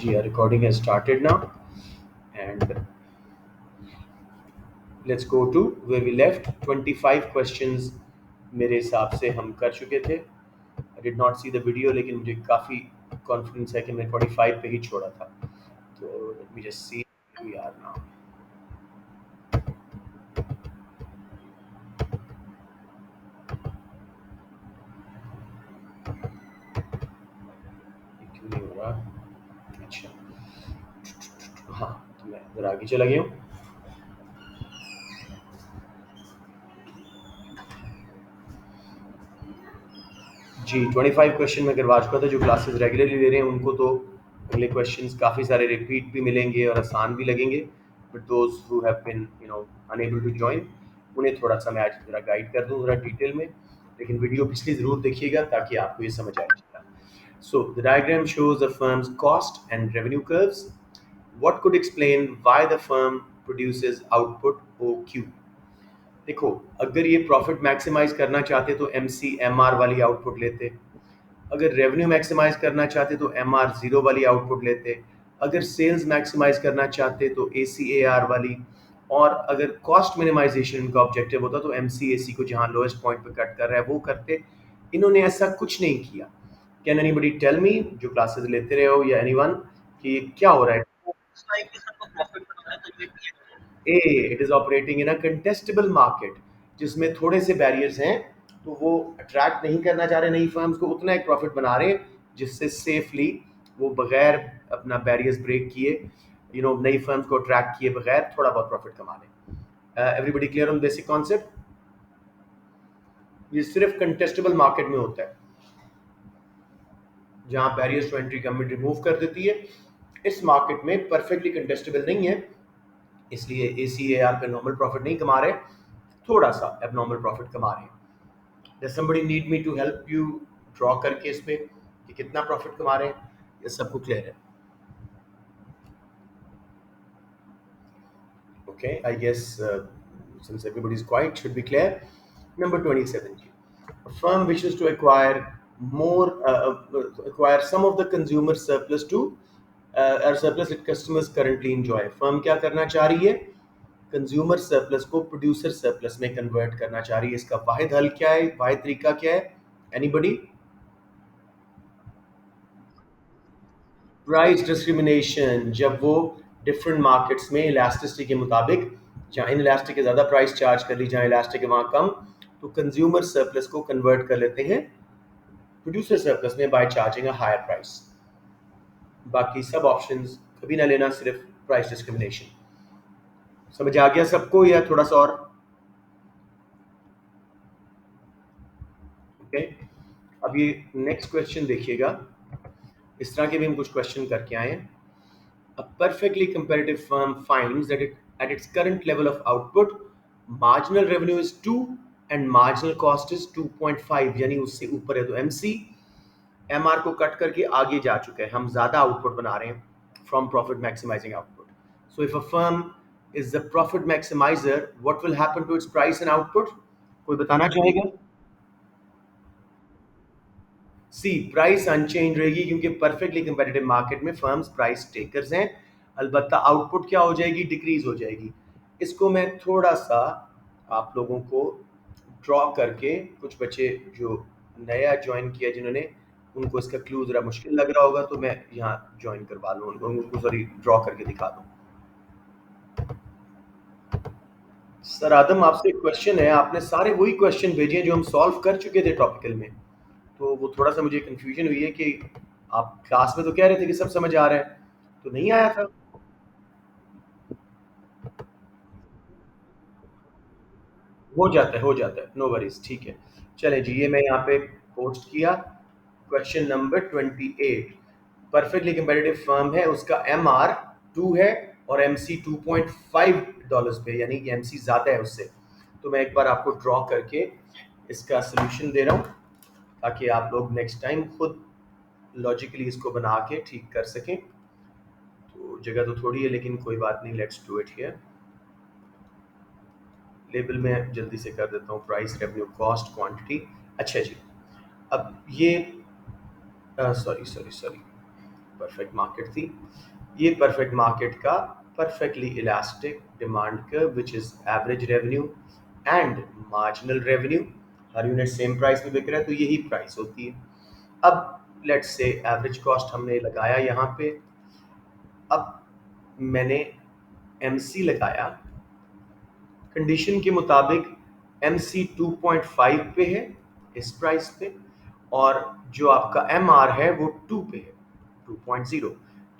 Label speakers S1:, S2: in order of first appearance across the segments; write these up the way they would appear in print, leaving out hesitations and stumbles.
S1: Ji, recording has started now, and let's go to where we left. 25 questions मेरे हिसाब से हम कर चुके थे. I did not see the video, लेकिन मुझे काफ़ी कॉन्फिडेंस है कि मैं 25 पे ही छोड़ा था. तो let me just see where we are now. ये क्यों नहीं हो रहा? अच्छा, हाँ, तो मैं इधर आगे चला गया हूँ. जी, 25 क्वेश्चन मैं करवा चुका था. जो क्लासेस रेगुलरली ले रहे हैं उनको तो अगले क्वेश्चंस काफ़ी सारे रिपीट भी मिलेंगे और आसान भी लगेंगे. But those who have been unable to join, उन्हें थोड़ा सा मैं आज ज़रा गाइड कर दूँ ज़रा डिटेल में. लेकिन वीडियो पिछली ज़रूर देखिएगा ताकि आपको ये समझ आए. So the diagram shows the firms cost and revenue curves. What could explain why the firm produces output OQ? देखो, अगर ये प्रॉफिट मैक्सिमाइज करना चाहते तो MCMR वाली आउटपुट लेते. अगर रेवेन्यू मैक्सिमाइज करना चाहते तो MR0 वाली आउटपुट लेते. अगर सेल्स मैक्सिमाइज करना चाहते तो ACAR वाली. और अगर कॉस्ट मिनिमाइजेशन का ऑब्जेक्टिव होता तो MCAC को जहां लोएस्ट पॉइंट पे कट कर रहा है वो करते. इन्होंने ऐसा कुछ नहीं किया. कैन एनीबडी टेल मी, जो क्लासेस लेते रहे हो या एनीवन, कि क्या हो रहा है? Uh, it is operating in a contestable market, जिसमें थोड़े से बैरियर्स हैं. तो वो अट्रैक्ट नहीं करना चाह रहे नई फर्म्स को, उतना एक प्रॉफिट बना रहे हैं जिससे सेफली वो बगैर अपना बैरियर्स ब्रेक किए नई फर्म्स को अट्रैक्ट किए बगैर थोड़ा बहुत प्रॉफिट कमा लें. Everybody clear on basic concept? ये सिर्फ कंटेस्टेबल मार्केट में होता है जहां barriers to entry government remove कर देती है. इस मार्केट में परफेक्टली कंटेस्टेबल नहीं है, इसलिए ACAR पे नॉर्मल प्रॉफिट नहीं कमा रहे, थोड़ा सा एबनॉर्मल प्रॉफिट कमा रहे हैं. Does somebody need me to help you draw करके इस पे कि कितना प्रॉफिट कमा रहे हैं? ये सबको क्लियर है? Okay, I guess since everybody is quiet, should be clear. Number 27. A firm wishes to acquire some of the consumer surplus to or surplus that customers currently enjoy. Firm क्या करना चाह रही है? कंज्यूमर सरप्लस को producer surplus में convert करना चाह रही है. इसका वाहिद हल क्या है? वाहिद तरीका क्या है? एनीबडी? Price discrimination. जब वो डिफरेंट मार्केट्स में इलास्टिसिटी के मुताबिक, जहाँ इन इलास्टिक के ज़्यादा प्राइस चार्ज कर ली, जहाँ इलास्टिक है वहाँ कम, तो कंज्यूमर सरप्लस को कन्वर्ट कर लेते हैं प्रोड्यूसर सरप्लस में by charging a higher price. बाकी सब ऑप्शंस कभी ना लेना, सिर्फ प्राइस डिस्क्रिमिनेशन. समझ आ गया सबको या थोड़ा सा और? ओके, अब ये नेक्स्ट क्वेश्चन देखिएगा. इस तरह के भी हम कुछ क्वेश्चन करके आए हैं. A perfectly competitive firm finds that at its current level of output, marginal revenue is 2 and marginal cost is 2.5, यानी उससे ऊपर है. तो MC MR को कट करके आगे जा चुका है, हम ज़्यादा आउटपुट बना रहे हैं from profit maximizing output. So if a firm is the profit maximizer, what will happen to its price and output? कोई बताना चाहेगा? सी, प्राइस अनचेंज रहेगी क्योंकि परफेक्टली कंपेटिटिव मार्केट में फर्म्स प्राइस टेकर्स हैं. अलबत्ता आउटपुट क्या हो जाएगी? डिक्रीज हो जाएगी. इसको मैं थोड़ा सा आप लोगों को ड्रॉ करके, कुछ बच्चे जो नया ज्वाइन किया जिन्होंने, उनको इसका क्लू जरा मुश्किल लग रहा होगा, तो मैं यहाँ ज्वाइन करवा लूँ उनको सॉरी ड्रॉ करके दिखा दूँ. सर आदम, आपसे क्वेश्चन है. आपने सारे वही क्वेश्चन भेजे हैं जो हम सॉल्व कर चुके थे टॉपिकल में, तो वो थोड़ा सा मुझे कंफ्यूजन हुई है कि आप क्लास में तो कह रहे थे कि सब समझ आ रहा है, तो नहीं आया था. हो जाता है, नो वरीज, ठीक है. चले जी, ये मैं यहाँ पे पोस्ट किया. Question number 28. Perfectly competitive firm है, उसका MR 2 है और MC $2.5 पे, यानी कि MC ज़्यादा है उससे. तो मैं एक बार आपको ड्रॉ करके इसका सोल्यूशन दे रहा हूँ ताकि आप लोग नेक्स्ट टाइम खुद लॉजिकली इसको बना के ठीक कर सकें. तो जगह तो थोड़ी है लेकिन कोई बात नहीं, let's do it here. Label में जल्दी से कर देता हूँ, प्राइस, रेवेन्यू, कॉस्ट, क्वांटिटी. अच्छा जी, अब ये सॉरी, परफेक्ट मार्केट थी। ये परफेक्ट मार्केट का perfectly elastic demand curve which is average revenue and marginal revenue, her unit same price में बिक रहा है तो यही प्राइस होती है। अब लेट्स से एवरेज कॉस्ट हमने लगाया यहाँ पे, अब मैंने एमसी लगाया, कंडीशन के मुताबिक एमसी 2.5 पे है इस प्राइस पे, और जो आपका एमआर है वो 2 पे है 2.0,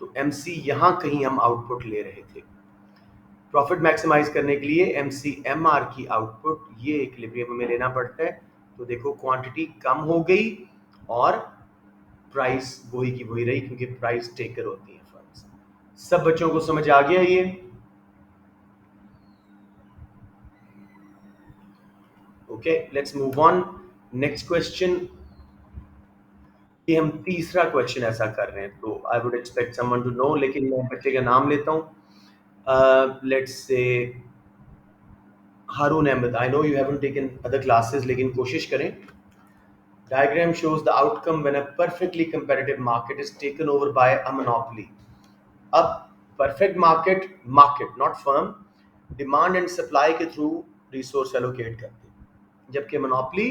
S1: तो एमसी यहाँ कहीं हम आउटपुट ले रहे थे। प्रॉफिट मैक्सिमाइज करने के लिए एमसी एमआर की आउटपुट ये इक्विलिब्रियम में लेना पड़ता है। तो देखो क्वांटिटी कम हो गई और प्राइस वही की वही रही, क्योंकि प्राइस टेकर होती है फर्म्स। सब बच्चों को समझ आ गया ये? Okay, let's move on. Next question, ये हम तीसरा क्वेश्चन ऐसा कर रहे हैं, तो I would expect someone to know, लेकिन मैं बच्चे का नाम लेता हूँ। Let's say Haroon Ahmed. I know you haven't taken other classes, लेकिन कोशिश करें। Diagram shows the outcome when a perfectly competitive market is taken over by a monopoly. अब perfect market, market not firm, demand and supply के through resource allocate करते हैं, जबकि monopoly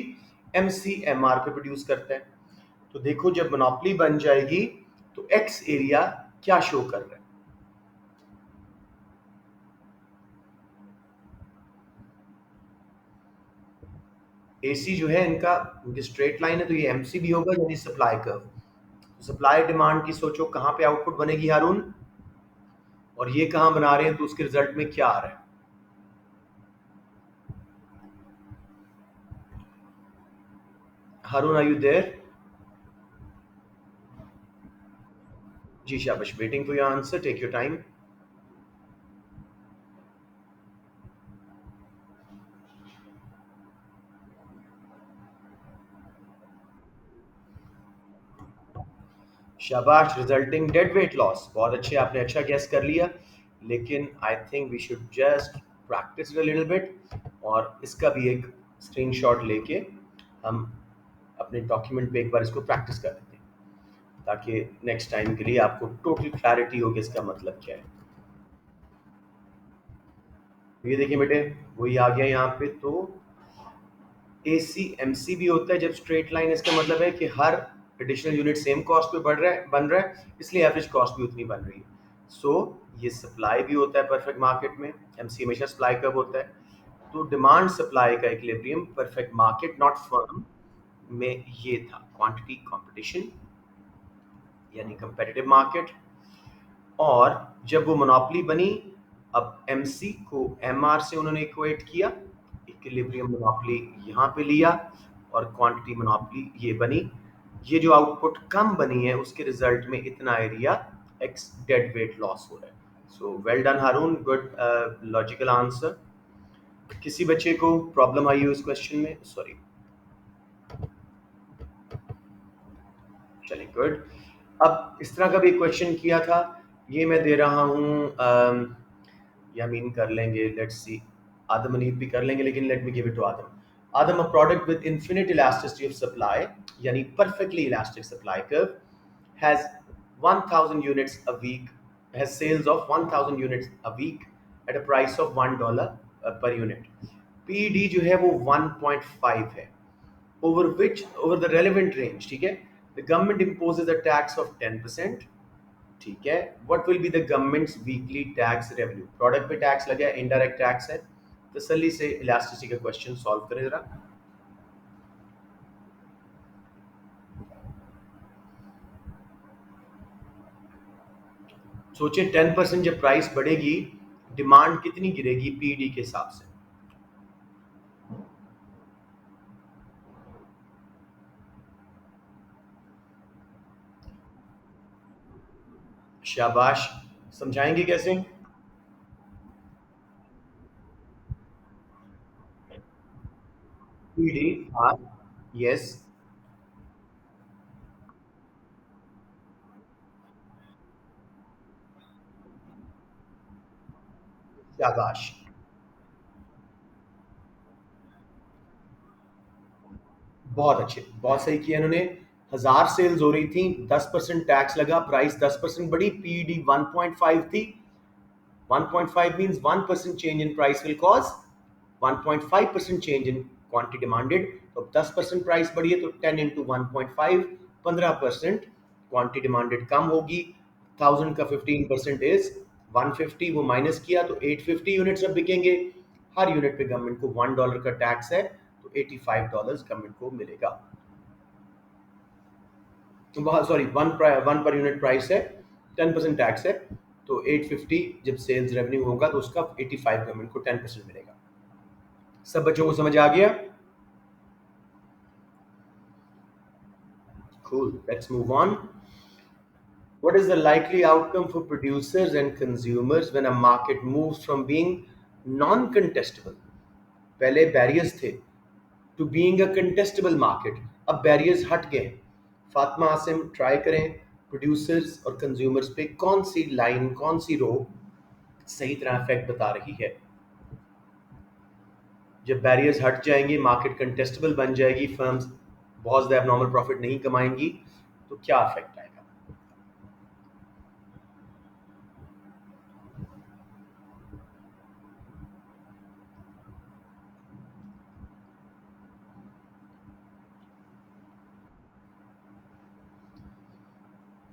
S1: एमसीएमआर पे produce करता है। तो देखो जब मोनोपली बन जाएगी तो एक्स एरिया क्या शो कर रहा है? एसी जो है इनका, उनकी स्ट्रेट लाइन है, तो ये एमसी भी होगा यानी सप्लाई कर्व। सप्लाई डिमांड की सोचो कहाँ पे आउटपुट बनेगी हारून, और ये कहाँ बना रहे हैं, तो उसके रिजल्ट में क्या आ रहा है? Haroon, are you there? जी शाबाश, waiting for your answer, take your time. शाबाश, रिजल्टिंग डेड वेट लॉस। बहुत अच्छे, आपने अच्छा गेस कर लिया, लेकिन I think we should just practice it a little bit, और इसका भी एक स्क्रीनशॉट लेके हम अपने डॉक्यूमेंट पे एक बार इसको प्रैक्टिस कर लेते हैं, ताकि नेक्स्ट टाइम के लिए आपको टोटल क्लैरिटी हो कि इसका मतलब क्या है। ये देखिए बेटे, वही आ गया यहाँ पे। तो ए सी एम सी भी होता है जब स्ट्रेट लाइन, इसका मतलब है कि हर एडिशनल यूनिट सेम कॉस्ट पे बढ़ रहा है, बन रहा है, इसलिए एवरेज कॉस्ट भी उतनी बन रही है। सो ये सप्लाई भी होता है परफेक्ट मार्केट में, एम सी हमेशा सप्लाई कब होता है, तो डिमांड सप्लाई का equilibrium perfect market not firm में ये था क्वांटिटी कंपटीशन यानी कंपेटिटिव मार्केट। और जब वो मोनोपोली बनी, अब एमसी को एमआर से उन्होंने इक्वेट किया, इक्विलिब्रियम मोनोपोली यहाँ पे लिया, और क्वांटिटी मोनोपोली ये बनी। ये जो आउटपुट कम बनी है उसके रिजल्ट में इतना area x dead weight loss हो रहा है। सो वेल डन हारून, गुड लॉजिकल आंसर। किसी बच्चे को प्रॉब्लम आई हो इस क्वेश्चन में? सॉरी, चलिए गुड। अब इस तरह का भी क्वेश्चन किया था, ये मैं दे रहा हूँ, यामीन कर लेंगे, लेट्स सी, आदम अनीफ भी कर लेंगे, लेकिन let me give it to Adam. Adam, a product with infinite elasticity of supply यानी perfectly elastic supply curve has 1000 units a week, has sales of 1000 units a week at a price of $1 पर unit. PD जो है वो 1.5 है, over the relevant range, ठीक है, the government imposes a tax of 10%, ठीक है। What will be the governments weekly tax revenue? Product पे टैक्स लगा है, इनडायरेक्ट टैक्स है। तसल्ली से इलास्टिसिटी का क्वेश्चन सॉल्व करें जरा। सोचिए 10% जब प्राइस बढ़ेगी, डिमांड कितनी गिरेगी पीडी के हिसाब से? शाबाश, समझाएंगे कैसे? पीडी, हाँ, यस, शाबाश, बहुत अच्छे, बहुत सही किया इन्होंने। 1000 सेल्स हो रही थी, 10% टैक्स लगा, प्राइस 10% बढ़ी, पीडी 1.5 थी. 1.5 means 1% change in price will cause 1.5% change in quantity demanded. तो 10% प्राइस बढ़ी है तो 10 into 1.5, 15% क्वांटिटी डिमांडेड कम होगी. 1000 का 15% इज 150, वो माइनस किया तो 850 यूनिट्स अब बिकेंगे. हर यूनिट पे गवर्नमेंट को $1 का टैक्स है, तो $85 गवर्नमेंट को मिलेगा. Sorry, one per unit price है, 10% टैक्स है, तो 850 जब सेल्स रेवेन्यू होगा तो उसका 85 गवर्नमेंट को 10% मिलेगा. सब बच्चों को समझ आ गया? Cool. Let's move on. What is the likely outcome for producers and consumers when a market moves from being non-contestable? पहले बैरियर्स थे to being a contestable market, अब बैरियर्स हट गए. फातिमा आसिम ट्राई करें प्रोड्यूसर्स और कंज्यूमर्स पे कौन सी लाइन, कौन सी रो सही तरह इफेक्ट बता रही है. जब बैरियर्स हट जाएंगे, मार्केट कंटेस्टेबल बन जाएगी, फर्म्स बहुत ज़्यादा नॉर्मल प्रॉफिट नहीं कमाएंगी, तो क्या इफेक्ट आएगा.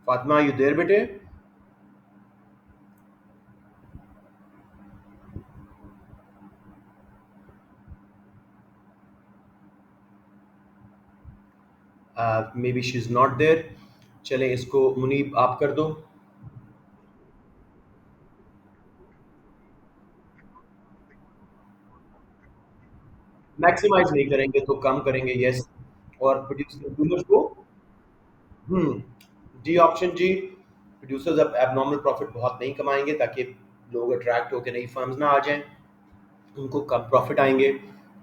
S1: फातिमा, यू देयर बेटे? Maybe she is not there. चले, इसको मुनीब आप कर दो. मैक्सिमाइज नहीं करेंगे तो कम करेंगे, यस. और प्रोड्यूसर्स को, जी ऑप्शन जी. प्रोड्यूसर्स अब एबनॉर्मल प्रॉफिट बहुत नहीं कमाएंगे ताकि लोग अट्रैक्ट होकर नई फर्म्स ना आ जाएं, उनको कम प्रॉफिट आएंगे.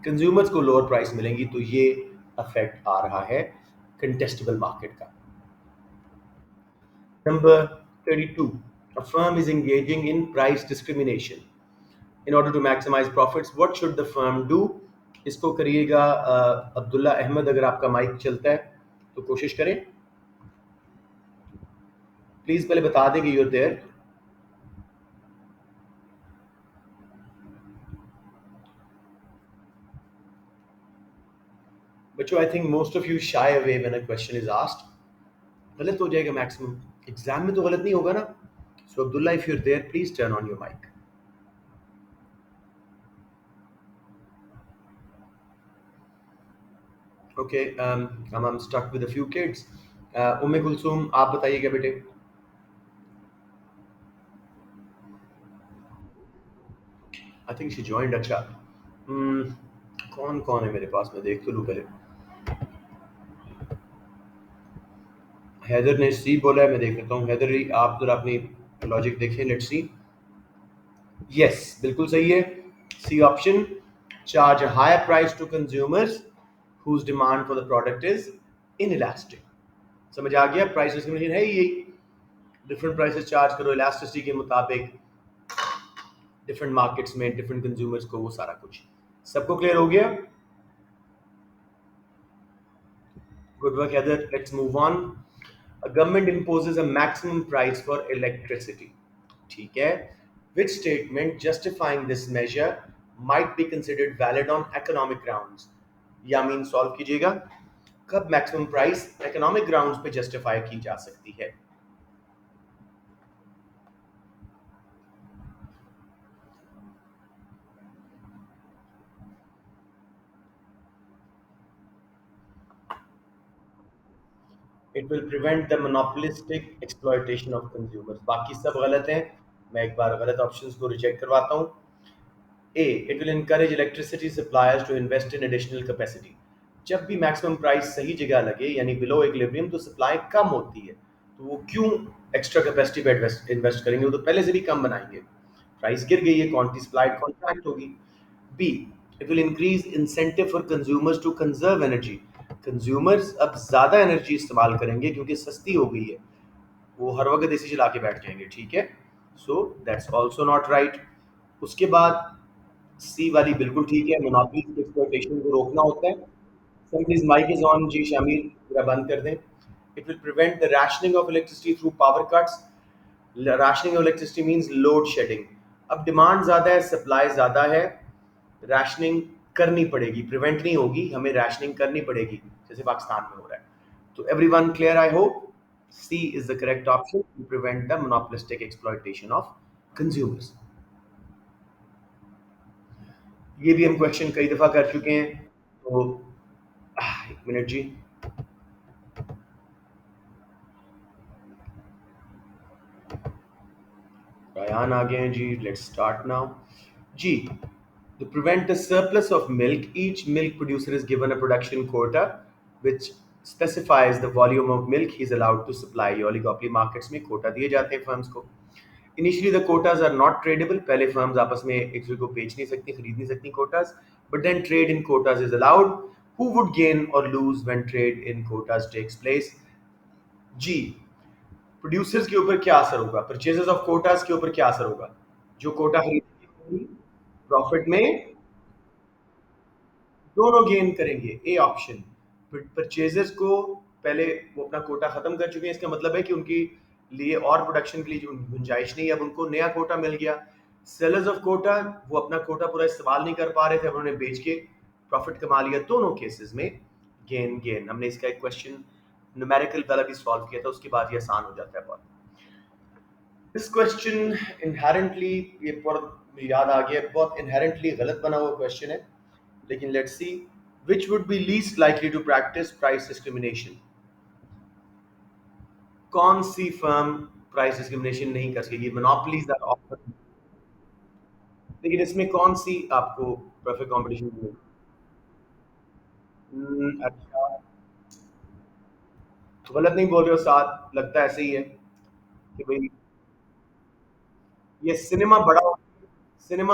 S1: कंज्यूमर्स को लोअर प्राइस मिलेंगी, तो ये अफेक्ट आ रहा है कंटेस्टेबल मार्केट का. Number 32, a firm is engaging in price discrimination in order to maximize profits. What should the firm do? इसको करिएगा अब्दुल्ला अहमद, अगर आपका माइक चलता है तो कोशिश करें. प्लीज पहले बता दें कि यूर देयर. बच्चों, I think most of you shy away when a question is asked. गलत हो जाएगा मैक्सिमम, एग्जाम में तो गलत नहीं होगा ना. So Abdullah, if you're there, please turn on your mic. Okay, I'm stuck with a few kids. Umme Kulsoom, आप बताइएगा बेटे. I think she joined. अच्छा, कौन कौन है मेरे पास, मैं देख तो लूँ पहले. हैदर ने सी बोला है, मैं देख लेता हूँ. हैदर, आप जरा अपनी लॉजिक देखें. Let's see. यस, बिल्कुल सही है. C option. Charge a higher price to consumers whose demand for the product is inelastic. समझ आ गया? प्राइस डिस्क्रिमिनेशन है यही. डिफरेंट प्राइसेस चार्ज करो इलास्टिसिटी के मुताबिक, डिफरेंट मार्केट्स में डिफरेंट कंज्यूमर्स को, वो सारा कुछ. सबको क्लियर हो गया? Good work Haider. Let's move on. A government imposes a maximum price for electricity. ठीक है. Which statement justifying this measure might be considered valid on economic grounds? Yameen solve कीजिएगा. कब मैक्सिमम प्राइस इकोनॉमिक ग्राउंड्स पे justify की जा सकती है? It will prevent the monopolistic exploitation of consumers. बाकी सब गलत हैं. मैं एक बार गलत ऑप्शंस को रिजेक्ट करवाता हूं. Uh, it will encourage electricity suppliers to invest in additional capacity. जब भी मैक्सिमम प्राइस सही जगह लगे, यानी बिलो इक्विलिब्रियम, तो सप्लाई कम होती है, तो वो क्यों एक्स्ट्रा कैपेसिटी पे इन्वेस्ट करेंगे? वो तो पहले से भी कम बनाएंगे. प्राइस गिर गई है, क्वांटिटी सप्लाइड कॉन्ट्रैक्ट होगी. B, it will increase incentive for consumers to conserve energy. Consumers अब ज़्यादा एनर्जी इस्तेमाल करेंगे क्योंकि सस्ती हो गई है, वो हर वक्त एसी चला के बैठ जाएंगे. ठीक है, so that's also not right. उसके बाद सी वाली बिल्कुल ठीक है, मोनोपोली एक्सप्लॉयटेशन को रोकना होता है. Somebody's mic is on. जी शामिर, पूरा बंद कर दें. It will prevent the rationing of electricity through power cuts. Rationing of electricity means load shedding. अब डिमांड ज़्यादा है, सप्लाई ज़्यादा है, रैशनिंग करनी पड़ेगी, प्रिवेंट नहीं होगी, हमें रैशनिंग करनी पड़ेगी, जैसे पाकिस्तान में हो रहा है. तो everyone clear, I hope. C is the correct option to prevent the monopolistic exploitation of consumers. ये भी हम क्वेश्चन कई दफा कर चुके हैं. तो एक मिनट जी. रायान आ गए हैं जी. लेट्स स्टार्ट नाउ जी. To prevent the surplus of milk, each milk producer is given a production quota which specifies the volume of milk he is allowed to supply. ये oligopoly markets में quota दिए जाते हैं firms को. Initially the quotas are not tradable. पहले firms आपस में एक दूसरे को बेच नहीं सकती, खरीद नहीं सकती quotas. But then trade in quotas is allowed. Who would gain or lose when trade in quotas takes place? जी, प्रोड्यूसर्स के ऊपर क्या असर होगा, परचेजेस ऑफ कोटास के ऊपर क्या असर होगा. जो कोटा खरीदेंगे प्रॉफिट में दोनों गेन करेंगे. A option. परचेजर्स को पहले वो अपना कोटा खत्म कर चुके हैं, इसका मतलब है कि उनकी लिए और प्रोडक्शन के लिए जो गुंजाइश नहीं है, अब उनको नया कोटा मिल गया. सेलर्स ऑफ कोटा वो अपना कोटा पूरा इस्तेमाल नहीं कर पा रहे थे, अब उन्होंने बेच के प्रॉफिट कमा लिया. दोनों केसेस में गेन गेन. हमने इसका एक क्वेश्चन न्यूमेरिकल वाला भी सॉल्व किया था, उसके बाद ये आसान हो जाता है बहुत. दिस क्वेश्चन इनहेरेंटली, ये बहुत याद आ गया, बहुत इनहेरेंटली गलत बना हुआ क्वेश्चन है, लेकिन let's see. Which would be least likely to practice price discrimination? कौन सी फर्म प्राइस डिस्क्रिमिनेशन नहीं कर सकेगी? Monopolies are offer. लेकिन इसमें कौन सी आपको परफेक्ट कंपटीशन मिलेगी? अच्छा, तो गलत नहीं बोल रहे हो, साथ लगता है ऐसे ही है कि भाई ये सिनेमा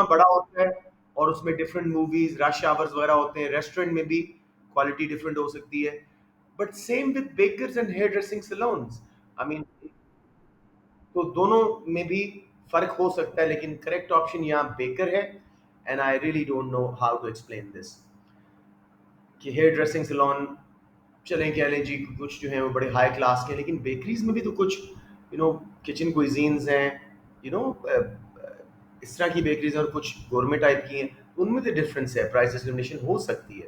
S1: बड़ा होता है और उसमें डिफरेंट मूवीज, रश आवर्स वगैरह होते हैं. रेस्टोरेंट में भी क्वालिटी डिफरेंट हो सकती है. But same with bakers and hair dressing salons. I mean, तो दोनों में भी फर्क हो सकता है, लेकिन करेक्ट ऑप्शन यहाँ बेकर है. And I really don't know how to explain this. कि हेयर ड्रेसिंग सैलून चलें कह लें जी, कुछ जो हैं वो बड़े हाई क्लास के हैं, लेकिन बेकरीज में भी तो कुछ किचन क्विजीन्स हैं, यू नो इस तरह की बेकरीज हैं, और कुछ गोरमेट टाइप की हैं. उनमें तो डिफरेंस है, प्राइस डिस्क्रिमिनेशन हो सकती है.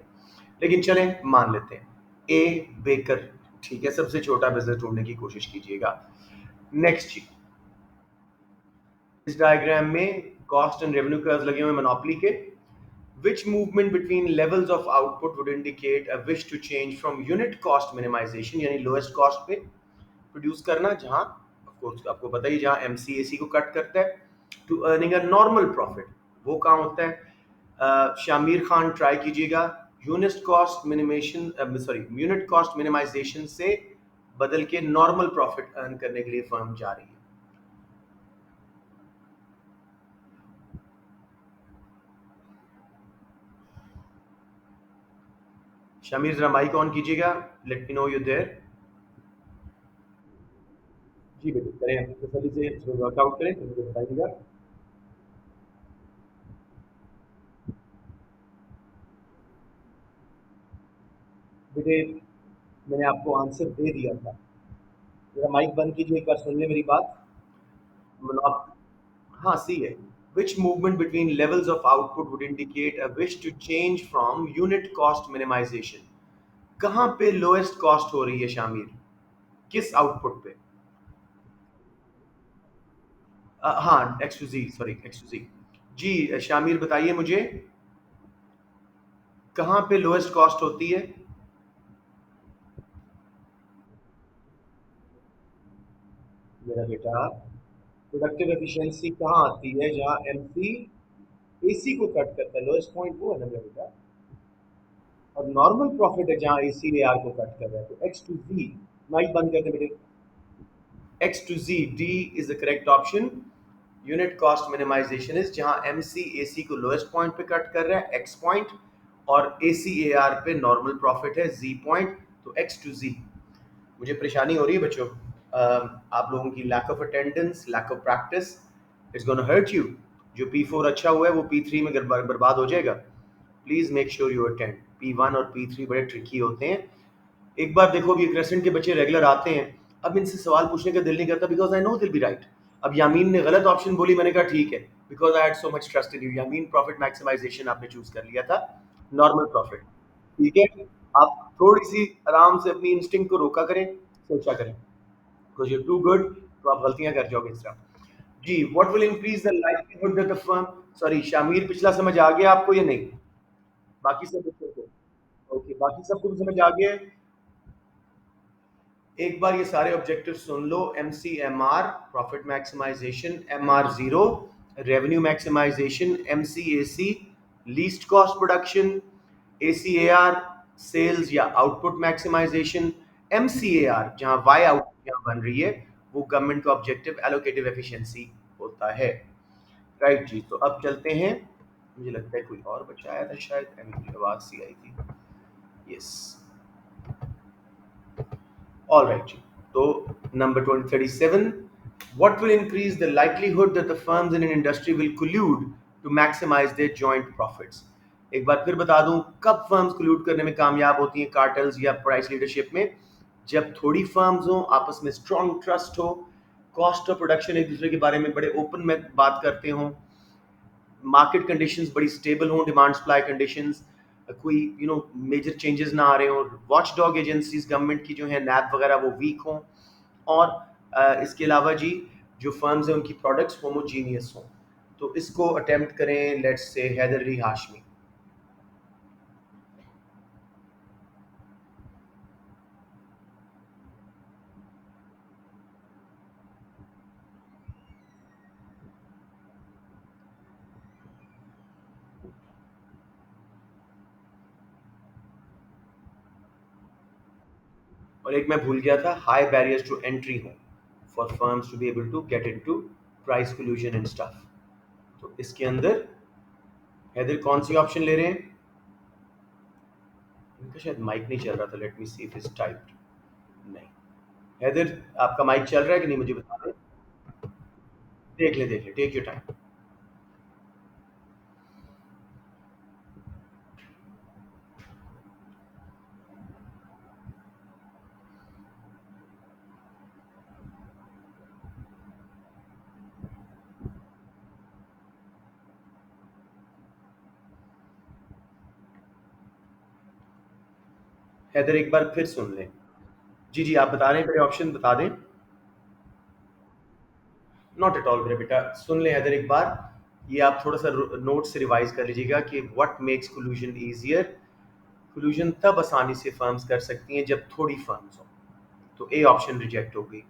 S1: लेकिन चलें मान लेते हैं ए बेकर ठीक है. सबसे छोटा बिजनेस ढूंढने की कोशिश कीजिएगा. नेक्स्ट, इस डायग्राम में कॉस्ट एंड रेवेन्यू कर्व्स लगे हुए हैं मोनोपोली के. Which movement between levels of output would indicate a wish to change from unit cost minimization, यानी lowest cost पे प्रोड्यूस करना, जहां of course आपको पता ही, जहां MCAC को कट करता है, to earning a normal profit. वो कहाँ होता है? शामिर खान ट्राई कीजिएगा. Unit cost minimization, unit cost minimization से बदल के नॉर्मल प्रॉफिट अर्न करने के लिए फर्म जा रही है. शामिर जरा माइक ऑन कीजिएगा. Let me know you there. जी बेटे करें, तसल्ली से वर्कआउट करें, तो मुझे बताइएगा. बेटे मैंने आपको आंसर दे दिया था. जरा माइक बंद कीजिए, एक बार सुन ले मेरी बात. आप, हाँ सी है. Which movement between levels of output would indicate a wish to change from unit cost minimization? कहाँ पे लोएस्ट कॉस्ट हो रही है शामिर? किस आउटपुट पे? हाँ, X two G, sorry X two G. जी शामिर बताइए मुझे, कहाँ पे लोएस्ट कॉस्ट होती है? मेरा बेटा, प्रोडक्टिव एफिशिएंसी कहाँ आती है? जहाँ एमसी एसी को कट करता है, लोएस्ट पॉइंट वो है ना मेरा बेटा. और नॉर्मल प्रॉफिट है जहाँ एसी ने आर को कट कर रहा है. तो एक्स टू जी. माइक बंद कर दे बेटे. X to Z, D is the correct option. Unit cost minimization is जहां MCAC को लोएस्ट पॉइंट पे कट कर रहा है, X पॉइंट, और ACAR पे नॉर्मल प्रॉफिट है, Z पॉइंट. तो X to Z. मुझे परेशानी हो रही है बच्चों, आप लोगों की lack of attendance, lack of practice, it's gonna hurt you. जो P4 अच्छा हुआ है वो P3 में बर्बाद हो जाएगा. Please make sure you attend. P1 और P3 बड़े ट्रिकी होते हैं. एक बार देखो, अभी क्रेसेंट के बच्चे रेगुलर आते हैं, अब इनसे सवाल पूछने का दिल नहीं करता, बिकॉज आई नो दिल बी राइट। अब यामीन ने गलत ऑप्शन बोली, मैंने कहा ठीक है, because I had so much trust in you. Yameen, profit maximization आपने चूज कर लिया था, नॉर्मल प्रॉफिट। ठीक है, आप थोड़ी सी आराम से अपनी इंस्टिंक्ट को रोका करें, सोचा करें, बिकॉज यू टू गुड, तो आप गलतियां कर जाओगे इस तरह। जी, what will increase the livelihood that the firm, sorry Shamir, पिछला समझ आ गया आपको या नहीं? बाकी सब बच्चों को, ओके, बाकी सबको भी समझ आ गया है? एक बार ये सारे ऑब्जेक्टिव सुन लो। MCMR, profit maximization, MR0, revenue maximization, MCAC, least cost production, ACAR, sales या आउटपुट मैक्सिमाइजेशन, MCAR, जहां वाई आउटपुट यहाँ बन रही है, वो गवर्नमेंट का ऑब्जेक्टिव एलोकेटिव एफिशिएंसी होता है। राइट जी, तो अब चलते हैं। मुझे लगता है कोई और बच्चा आया था शायद, मुझे आवाज सी आई थी। यस, all right जी। तो number 2037, what will increase the likelihood that the firms in an industry will collude to maximize their joint profits? एक बार फिर बता दूं, कब फर्म्स कोल्यूड करने में कामयाब होती हैं कार्टेल्स या प्राइस लीडरशिप में? जब थोड़ी फर्म्स हो, आपस में स्ट्रॉन्ग ट्रस्ट हो, कॉस्ट ऑफ प्रोडक्शन एक दूसरे के बारे में बड़े ओपन में बात करते हो, मार्केट कंडीशंस बड़ी स्टेबल हों, डिमांड सप्लाई कंडीशंस, कोई मेजर चेंजेस ना आ रहे हों, वॉच डॉग एजेंसीज गवर्नमेंट की जो है नैब वगैरह वो वीक हों, और इसके अलावा जी जो फर्म्स हैं उनकी प्रोडक्ट्स होमोजीनियस हों। तो इसको अटेम्प्ट करें, लेट्स से हैदर अली हाशमी। और एक मैं भूल गया था, हाई बैरियर्स टू एंट्री हो for firms to be able to get into price collusion and stuff. तो इसके अंदर हैदर कौन सी ऑप्शन ले रहे हैं? इनका शायद माइक नहीं चल रहा था, let me see if is typed. नहीं, हैदर आपका माइक चल रहा है कि नहीं, मुझे बता दें। देख ले, टेक योर टाइम। हैदर एक बार फिर सुन लें। जी जी, आप बता रहे हैं, पहले ऑप्शन बता दें। नॉट एट ऑल मेरे बेटा, सुन लें हैदर एक बार। ये आप थोड़ा सा नोट से रिवाइज कर लीजिएगा कि what makes collusion easier. Collusion तब आसानी से फर्म्स कर सकती हैं जब थोड़ी फर्म्स हो, तो ए ऑप्शन रिजेक्ट हो गई।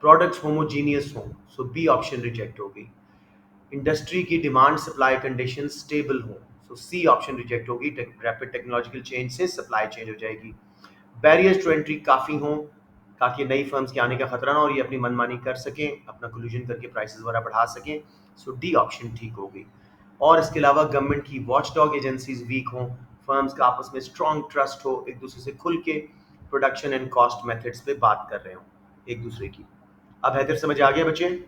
S1: प्रोडक्ट्स होमोजीनियस हों, सो बी ऑप्शन रिजेक्ट हो गई। इंडस्ट्री की डिमांड सप्लाई कंडीशन स्टेबल हो, सो सी ऑप्शन रिजेक्ट होगी। रैपिड टेक्नोलॉजिकल चेंज से सप्लाई चेंज हो जाएगी। बैरियर्स टू एंट्री काफ़ी हों ताकि नई फर्म्स के आने का खतरा ना हो और ये अपनी मनमानी कर सकें, अपना कोल्यूजन करके प्राइसेस वगैरह बढ़ा सकें, सो डी ऑप्शन ठीक होगी। और इसके अलावा गवर्नमेंट की वॉच डॉग एजेंसीज वीक हों, फर्म्स का आपस में स्ट्रॉन्ग ट्रस्ट हो, एक दूसरे से खुल के प्रोडक्शन एंड कॉस्ट मेथड्स पे बात कर रहे हो एक दूसरे की। अब हैदर समझ आ गया बच्चे?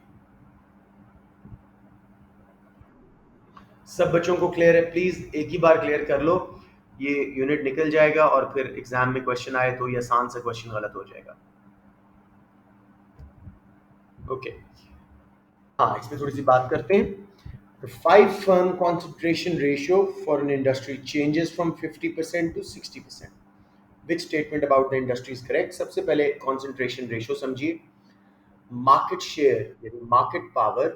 S1: सब बच्चों को क्लियर है? प्लीज एक ही बार क्लियर कर लो, ये यूनिट निकल जाएगा और फिर एग्जाम में क्वेश्चन आए तो ये आसान सा क्वेश्चन गलत हो जाएगा। ओके, हाँ, इसमें थोड़ी सी बात करते हैं। The five firm concentration ratio for an industry changes from 50% to 60%. Which statement about the industry is correct? सबसे पहले concentration ratio समझिए। मार्केट शेयर यानी मार्केट पावर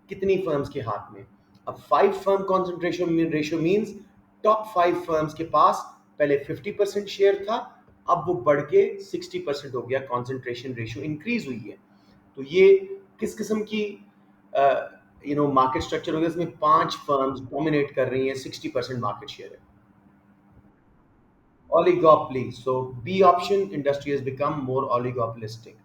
S1: कितनी फर्म्स के हाथ में? अब 5 firm concentration ratio means top 5 firms के पास पहले 50% शेयर था, अब वो बढ़ के 60% हो गया, कॉन्सेंट्रेशन रेशियो इंक्रीज हुई है। तो ये किस किस्म की मार्केट स्ट्रक्चर हो गया? इसमें 5 फर्म्स डोमिनेट कर रही हैं, 60% मार्केट शेयर है। Oligopoly, so B option, industry has become more oligopolistic.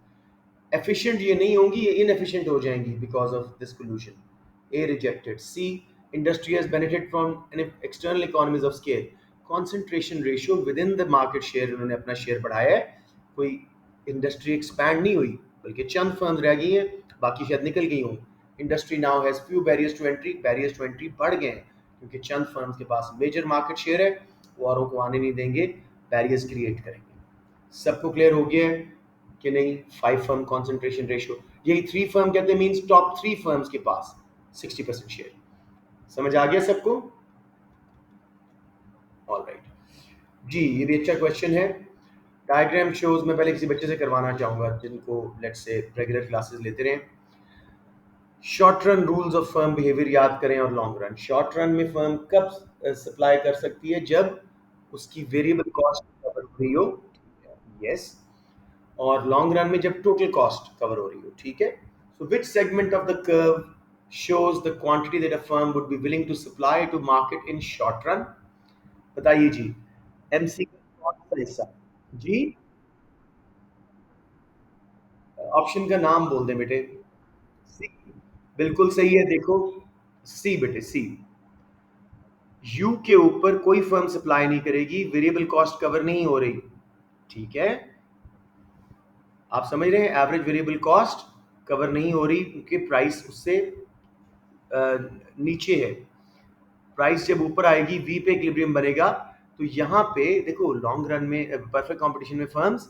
S1: Efficient ये नहीं होंगी, ये इनएफिशिएंट हो जाएंगी because of this pollution. A rejected. C, industry has benefit from external economies of scale. Concentration ratio within the market share, उन्होंने अपना share बढ़ाया है, कोई इंडस्ट्री एक्सपैंड नहीं हुई, बल्कि चंद फर्म्स रह गई हैं, बाकी शायद निकल गई हों। Industry now has few barriers to entry, barriers to entry बढ़ गए हैं क्योंकि चंद फर्म्स के पास मेजर मार्केट शेयर है, वो औरों को आने नहीं देंगे, बैरियर्स क्रिएट करेंगे। सबको क्लियर हो गया है कि नहीं? 5 फर्म कॉन्सेंट्रेशन रेशियो, यही 3 फर्म कहते हैं, मीन्स टॉप 3 फर्म्स के पास 60% शेयर। समझ आ गया सबको? ऑल राइट जी, ये भी अच्छा क्वेश्चन है। डायग्राम शोज मैं पहले किसी बच्चे से करवाना चाहूंगा जिनको लेट्स से रेगुलर क्लासेस लेते रहे। Short run rules of firm behaviour याद करें और लॉन्ग रन। शॉर्ट रन में फर्म कब सप्लाई कर सकती है? जब उसकी वेरिएबल कॉस्ट कवर हो रही हो, यस, और लॉन्ग रन में जब टोटल कॉस्ट कवर हो रही हो, ठीक है। So which segment of the curve shows the quantity that a firm would be willing to supply to market in short run? बताइए जी, एमसी का कौन सा हिस्सा? जी, ऑप्शन का नाम बोल दें बेटे। सी, बिल्कुल सही है। देखो, सी बेटे, सी। यू के ऊपर कोई फर्म सप्लाई नहीं करेगी, वेरिएबल कॉस्ट कवर नहीं हो रही, ठीक है। आप समझ रहे हैं, एवरेज वेरिएबल कॉस्ट कवर नहीं हो रही क्योंकि प्राइस उससे नीचे है। प्राइस जब ऊपर आएगी, वी पे इक्विलिब्रियम बनेगा। तो यहाँ पे देखो, लॉन्ग रन में परफेक्ट कंपटीशन में फर्म्स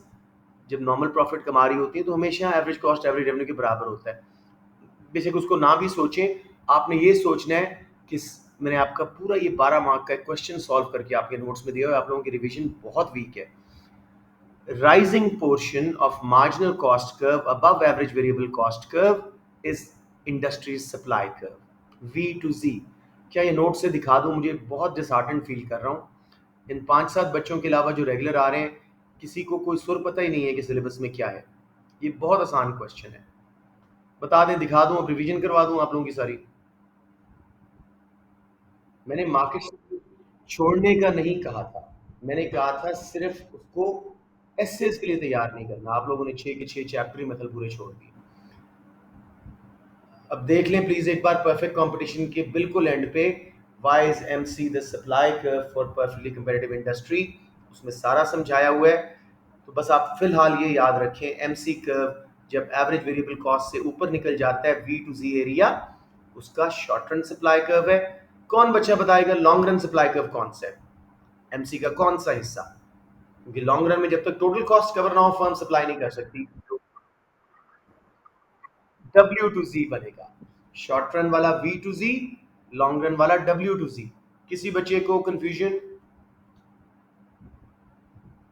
S1: जब नॉर्मल प्रॉफिट कमा रही होती है तो हमेशा एवरेज कॉस्ट एवरेज रेवेन्यू के बराबर होता है। बेशक उसको ना भी सोचें, आपने ये सोचना है कि मैंने आपका पूरा ये 12 मार्क का क्वेश्चन सॉल्व करके आपके नोट्स में दिया है। आप लोगों की रिवीजन बहुत वीक है। Rising portion of marginal cost curve above average variable cost curve is industry's supply curve, V to G. क्या ये नोट से दिखा दूं? मुझे बहुत डिसहार्टेंड फील कर रहा हूँ। इन 5-7 बच्चों के अलावा जो रेगुलर आ रहे हैं, किसी को कोई सुर पता ही नहीं है कि सिलेबस में क्या है। ये बहुत आसान क्वेश्चन है। बता दें, दिखा दूं, अब रिवीजन करवा दूं आप लोगों की सारी। मैंने मार्केट छोड़ने का नहीं कहा था, मैंने कहा था सिर्फ उसको एसएस के लिए तैयार नहीं करना। आप लोगों ने 6 के 6 चैप्टर ही मतलब पूरे छोड़ दिए। अब देख लें प्लीज एक बार परफेक्ट कंपटीशन के बिल्कुल एंड पे, why is MC the supply curve for perfectly competitive industry, उसमें सारा समझाया हुआ है। तो बस आप फिलहाल ये याद रखें, एमसी कर्व जब एवरेज वेरिएबल कॉस्ट से ऊपर निकल जाता है वी टू जी एरिया, उसका शॉर्ट रन सप्लाई कर्व है। कौन बच्चा बताएगा लॉन्ग रन सप्लाई कर्व कौन सा है? एमसी का कौन सा हिस्सा? क्योंकि लॉन्ग रन में जब तक टोटल कॉस्ट कवर ना हो फर्म सप्लाई नहीं कर सकती, तो डब्ल्यू टू जी बनेगा। शॉर्ट रन वाला V to G, long run वाला डब्ल्यू टू जी। किसी बच्चे को कंफ्यूजन?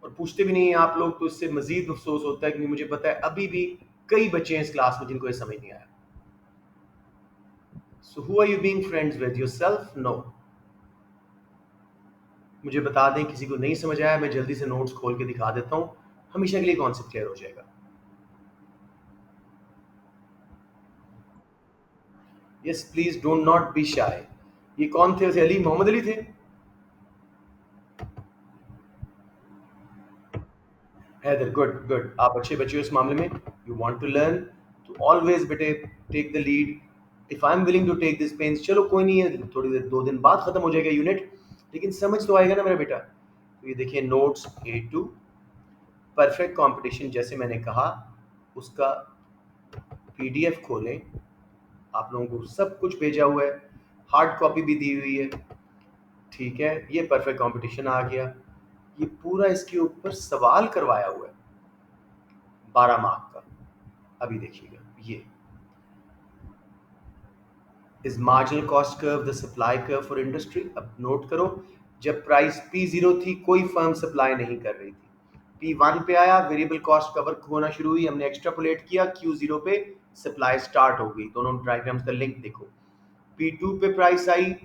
S1: और पूछते भी नहीं है आप लोग, तो इससे मजीद अफसोस होता है क्योंकि मुझे पता है अभी भी कई बच्चे हैं इस क्लास में जिनको ये समझ नहीं आया। So who are you being friends with, yourself? No. मुझे बता दें किसी को नहीं समझ आया, मैं जल्दी से नोट्स खोल के दिखा देता हूं, हमेशा के लिए कॉन्सेप्ट क्लियर हो जाएगा। Yes please don't not be shy. ये कौन थे? अली मोहम्मद अली थे? हैदर, गुड गुड, आप अच्छे बच्चे हो इस मामले में। यू वांट टू लर्न, तो ऑलवेज बेटे take the lead. If I am willing to take this pains, चलो कोई नहीं है, थोड़ी देर 2 दिन बाद खत्म हो जाएगा यूनिट, लेकिन समझ तो आएगा ना मेरा बेटा। तो ये देखिए नोट्स A2 परफेक्ट कंपटीशन, जैसे मैंने कहा उसका पीडीएफ खोलें, आप लोगों को सब कुछ भेजा हुआ है, हार्ड कॉपी भी दी हुई है, ठीक है। ये परफेक्ट कंपटीशन आ गया, ये पूरा इसके ऊपर सवाल करवाया हुआ है 12 मार्क का। अभी देखिएगा, ये is marginal cost curve the supply curve for industry. अब नोट करो, जब प्राइस P0 थी कोई फर्म सप्लाई नहीं कर रही थी। P1 पे आया, वेरिएबल कॉस्ट कवर होना शुरू हुई, हमने एक्स्ट्रापोलेट किया, Q0 पे सप्लाई स्टार्ट हो गई। दोनों डायग्राम्स का लिंक देखो। P2 पे प्राइस आई,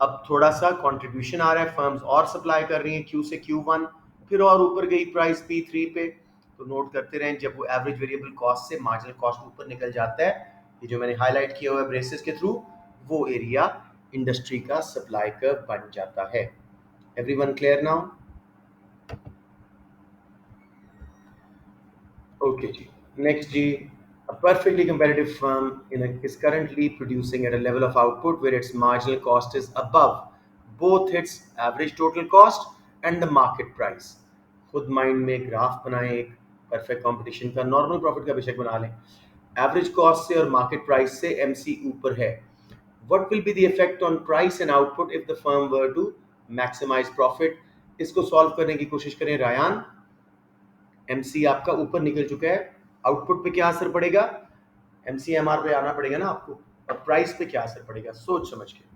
S1: अब थोड़ा सा कंट्रीब्यूशन आ रहा है, फर्म्स और सप्लाई कर रही हैं Q से Q1, फिर और ऊपर गई प्राइस P3 पे। तो नोट करते रहें, जब वो एवरेज वेरिएबल कॉस्ट से मार्जिनल कॉस्ट ऊपर निकल जाता है, ये जो मैंने हाईलाइट किया हुआ है ब्रेसेस के थ्रू, वो एरिया इंडस्ट्री का सप्लाई कर्व बन जाता है। Everyone clear now? ओके जी, नेक्स्ट जी, a perfectly competitive firm is currently producing at a level of output where its marginal cost is above both its average total cost and the market price. खुद mind में graph बनाएं, एक perfect competition का, normal profit का बेशक बना लें। Average cost से और मार्केट प्राइस से एमसी ऊपर है। What will be the effect on price and output if the firm were to maximize profit? इसको सॉल्व करने की कोशिश करें रायान। एमसी आपका ऊपर निकल चुका है, आउटपुट पे क्या असर पड़ेगा, एमसीएमआर पे आना पड़ेगा ना आपको, और प्राइस पे क्या असर पड़ेगा, सोच समझ के।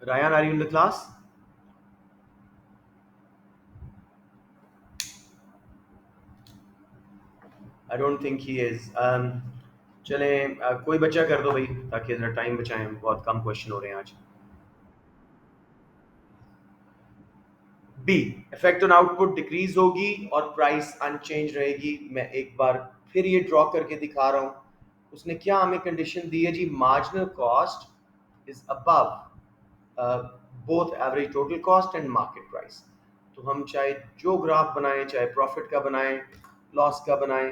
S1: Rayan, are you in the class? I don't think he is. चलें, कोई बच्चा कर दो भाई, ताकि जरा टाइम बचाएं, बहुत कम क्वेश्चन हो रहे हैं आज। B, effect on output decrease होगी और प्राइस अनचेंज रहेगी। मैं एक बार फिर ये ड्रॉ करके दिखा रहा हूँ। उसने क्या हमें कंडीशन दी है जी, marginal cost is above both average total cost and market price. तो हम चाहे जो ग्राफ बनाएं, चाहे प्रॉफिट का बनाएं, लॉस का बनाएं,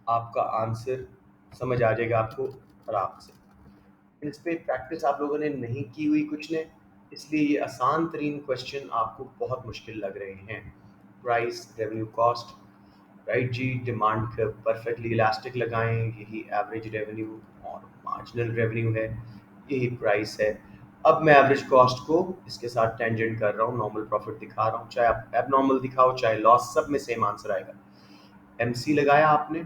S1: आपका आंसर समझ आ जाएगा आपको आराम से। इस पे प्रैक्टिस आप लोगों ने नहीं की हुई कुछ ने, इसलिए ये आसान तरीन क्वेश्चन आपको बहुत मुश्किल लग रहे हैं। प्राइस, रेवेन्यू, कॉस्ट, राइट जी। डिमांड कर्व परफेक्टली इलास्टिक लगाएं, यही एवरेज रेवेन्यू और मार्जिनल रेवेन्यू है, यही प्राइस है। अब मैं एवरेज कॉस्ट को इसके साथ टेंजेंट कर रहा हूँ, नॉर्मल प्रॉफिट दिखा रहा हूँ, चाहे आप एबनॉर्मल दिखाओ चाहे लॉस, सब में सेम आंसर आएगा। एमसी लगाया आपने।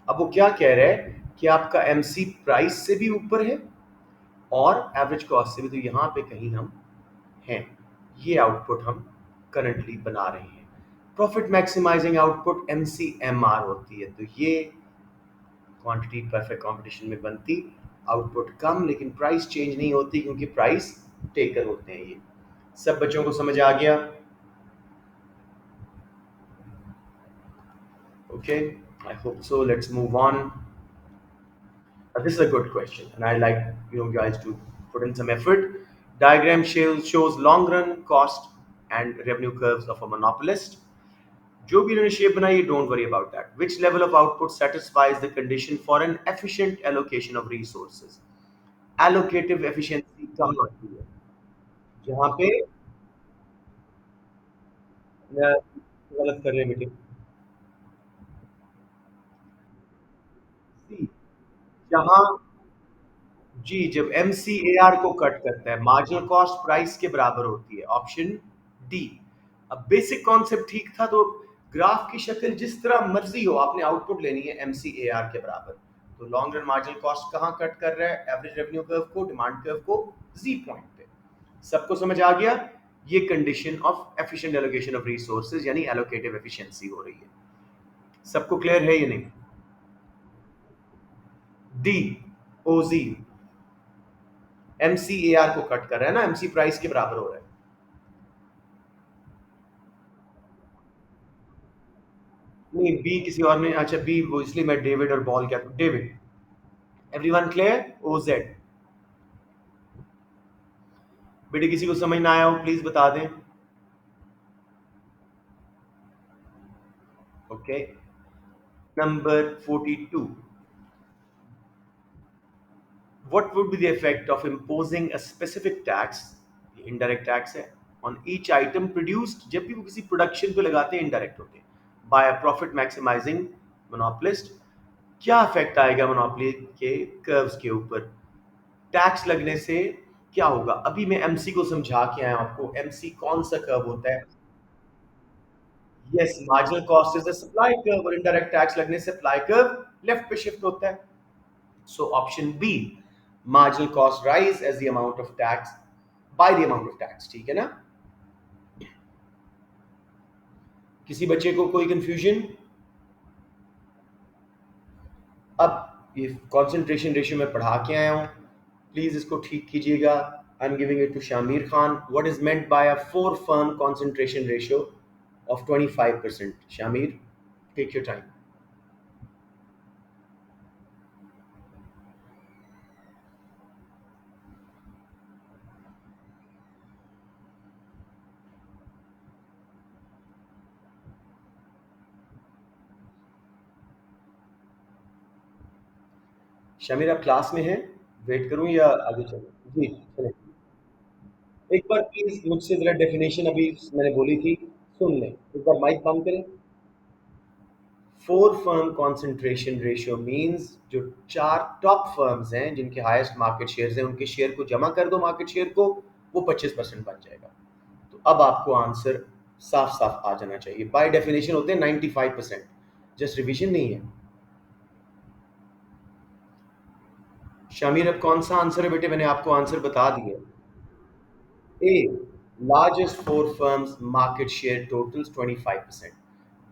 S1: अब वो क्या कह रहा है कि आपका एमसी प्राइस से भी ऊपर है और एवरेज कॉस्ट से भी, तो यहाँ पे कहीं हम हैं। ये आउटपुट हम करंटली बना रहे हैं। प्रॉफिट मैक्सिमाइजिंग आउटपुट एमसीएमआर होती है, तो ये क्वांटिटी परफेक्ट कंपटीशन में बनती, आउटपुट कम लेकिन प्राइस चेंज नहीं होती, क्योंकि प्राइस टेकर होते हैं ये। सब बच्चों को समझ आ गया? Okay, I hope so. Let's move on. This is a good question, and I like guys to put in some effort. Diagram shows long run cost and revenue curves of a monopolist. जो भी इन्होंने shape बनाई, don't worry about that. Which level of output satisfies the condition for an efficient allocation of resources? Allocative efficiency कम होती है जहाँ पे गलत कर रहे हैं मीटिंग। जहाँ जी, जब एमसीएआर को कट करता है, मार्जिनल कॉस्ट प्राइस के बराबर होती है, ऑप्शन डी। अब बेसिक कॉन्सेप्ट ठीक था, तो ग्राफ की शक्ल जिस तरह मर्जी हो, आपने आउटपुट लेनी है एमसीएआर के बराबर। तो लॉन्ग रन मार्जिनल कॉस्ट कहाँ कट कर रहा है, एवरेज रेवेन्यू कर्व को, डिमांड कर्व को, जी पॉइंट पे। सबको समझ आ गया? ये condition of efficient allocation of resources यानी एलोकेटिव एफिशिएंसी हो रही है। सबको क्लियर है ये नहीं? डी, ओजी, एमसीएआर को कट कर रहा है ना, एमसी प्राइस के बराबर हो रहा है। नहीं, बी किसी और ने, अच्छा बी वो इसलिए मैं डेविड और बॉल क्या, David. Everyone clear? O Z. बेटे किसी को समझ ना आया हो प्लीज बता दें। Okay, number 42, what would be the effect of imposing a specific tax, indirect tax है, on each item produced, जब भी वो किसी प्रोडक्शन पे लगाते हैं indirect होते हैं, by a profit maximizing monopolist, क्या इफेक्ट आएगा मोनोपोली के कर्व्स के ऊपर? टैक्स लगने से क्या होगा? अभी मैं एमसी को समझा के आया आपको। एमसी कौन सा कर्व होता है? Yes, marginal cost is the supply curve, और इनडायरेक्ट टैक्स लगने से सप्लाई कर्व लेफ्ट पे शिफ्ट होता है। So option B, marginal cost rise as the amount of tax, by the amount of tax. ठीक है ना? किसी बच्चे को कोई कंफ्यूजन? अब ये कंसंट्रेशन रेशियो में पढ़ा के आया हूं, प्लीज इसको ठीक कीजिएगा। I am giving it to Shamir Khan. What is meant by a 4 firm concentration ratio of 25%? Shamir, take your time. Shamir, आप क्लास में हैं? वेट करूं या आगे चलूं? जी चलें। एक बार प्लीज मुझसे जरा डेफिनेशन अभी मैंने बोली थी सुन लें, एक बार माइक बंद करें। Four firm concentration ratio means जो चार टॉप फर्म्स हैं जिनके हाईएस्ट मार्केट शेयर्स हैं उनके शेयर को जमा कर दो मार्केट शेयर को, वो 25% बन जाएगा। तो अब आपको आंसर साफ साफ आ जाना चाहिए। बाय डेफिनेशन होते हैं 95%, जस्ट रिवीजन नहीं है। शामिर अब कौन सा आंसर है बेटे? मैंने आपको आंसर बता दिया। A, largest four firms market share totals 25%।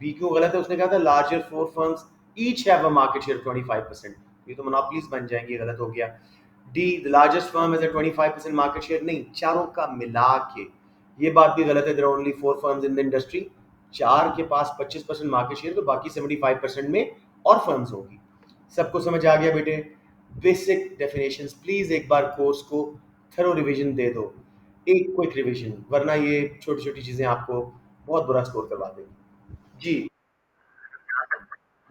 S1: B क्यों गलत है? उसने कहा था larger four firms each have a market share 25%। ये तो मोनोपोलीज बन जाएंगी, ये गलत हो गया। D, the largest firm has a 25% market share, नहीं, चारों का मिला के। ये बात भी गलत है, there are only four firms in the industry. चार के पास 25% मार्केट शेयर, तो बाकी 75% में और फर्म्स होगी। सबको समझ आ गया बेटे? बेसिक डेफिनेशंस प्लीज एक बार कोर्स को थरो रिवीजन दे दो, एक क्विक रिवीजन, वरना ये छोटी छोटी चीजें आपको बहुत बुरा स्कोर करवा देंगी। जी।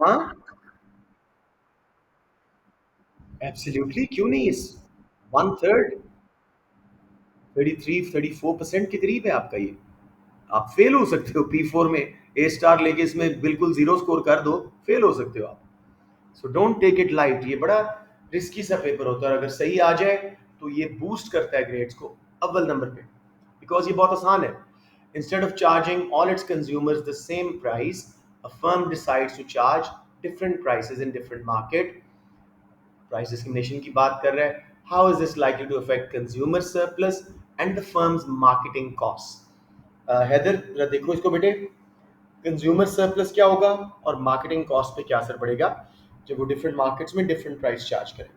S1: हाँ, एब्सोल्युटली, क्यों नहीं? इस वन थर्ड, 33-34% के करीब है आपका ये। आप फेल हो सकते हो P4 में। ए स्टार लेके इसमें बिल्कुल जीरो स्कोर कर दो, फेल हो सकते हो आप। So don't take it light, ये बड़ा रिस्की सा पेपर होता है, और अगर सही आ जाए तो ये बूस्ट करता है ग्रेड्स को अव्वल नंबर पे, बिकॉज ये बहुत आसान है। Instead of charging all its consumers the same price, a firm decides to charge different prices in different market. Price discrimination की बात कर रहा है। How is this likely to affect consumer surplus and the firm's marketing cost? Haider जरा देखो इसको बेटे, consumer surplus क्या होगा और मार्केटिंग कॉस्ट पे क्या असर पड़ेगा जब वो डिफरेंट मार्केट्स में डिफरेंट प्राइस चार्ज करेंगे।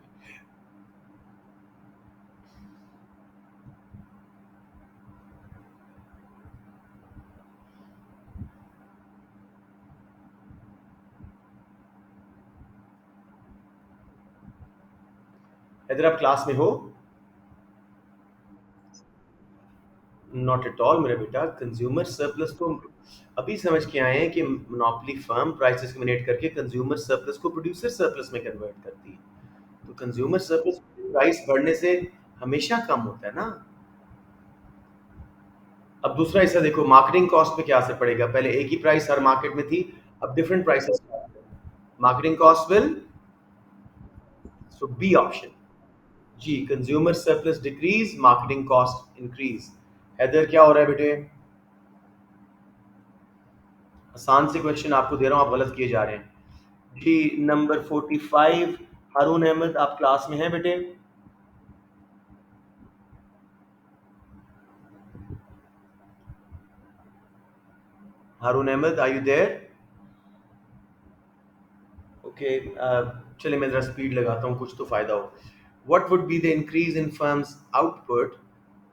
S1: हैदर आप क्लास में हो? नॉट एट ऑल मेरा बेटा, कंज्यूमर सरप्लस को अभी समझ के आए हैं कि मोनोपोली फर्म प्राइस डिस्क्रिमिनेट करके कंज्यूमर सरप्लस को प्रोड्यूसर सरप्लस में कन्वर्ट करती है। तो कंज्यूमर सरप्लस प्राइस बढ़ने से हमेशा कम होता है ना। अब दूसरा हिस्सा देखो, मार्केटिंग कॉस्ट पे क्या असर पड़ेगा? पहले एक ही प्राइस हर मार्केट में थी, अब different prices. Marketing cost will, so B option. जी, consumer surplus decrease, marketing cost increase. Haider क्या हो रहा है बेटे? आसान से क्वेश्चन आपको दे रहा हूं, आप गलत किए जा रहे हैं। जी, नंबर 45, हारून अहमद आप क्लास में हैं बेटे? Haroon Ahmed, are you there? Okay, चलिए मैं जरा स्पीड लगाता हूँ, कुछ तो फायदा हो। What would be the increase in firm's output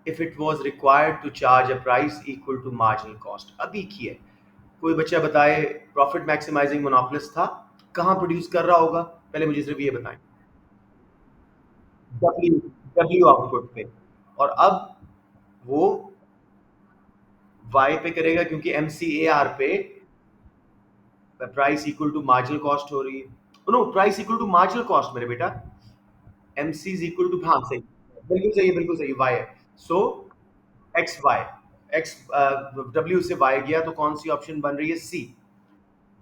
S1: if it was required to charge a price equal to marginal cost? अभी की है, कोई बच्चा बताए। प्रॉफिट मैक्सिमाइजिंग मोनोपोलिस्ट था, कहाँ प्रोड्यूस कर रहा होगा? पहले मुझे सिर्फ ये बताएं। डब्ल्यू, डब्ल्यू आउटपुट पे। और अब वो वाई पे करेगा, क्योंकि एमसीएआर पे price equal to marginal cost हो रही है। No, price equal to marginal cost मेरे बेटा, एमसी इज इक्वल टू, हाँ सही, बिल्कुल सही है, बिल्कुल सही, वाई है। So X Y, X, W से वाई गया तो कौन सी ऑप्शन बन रही है? C.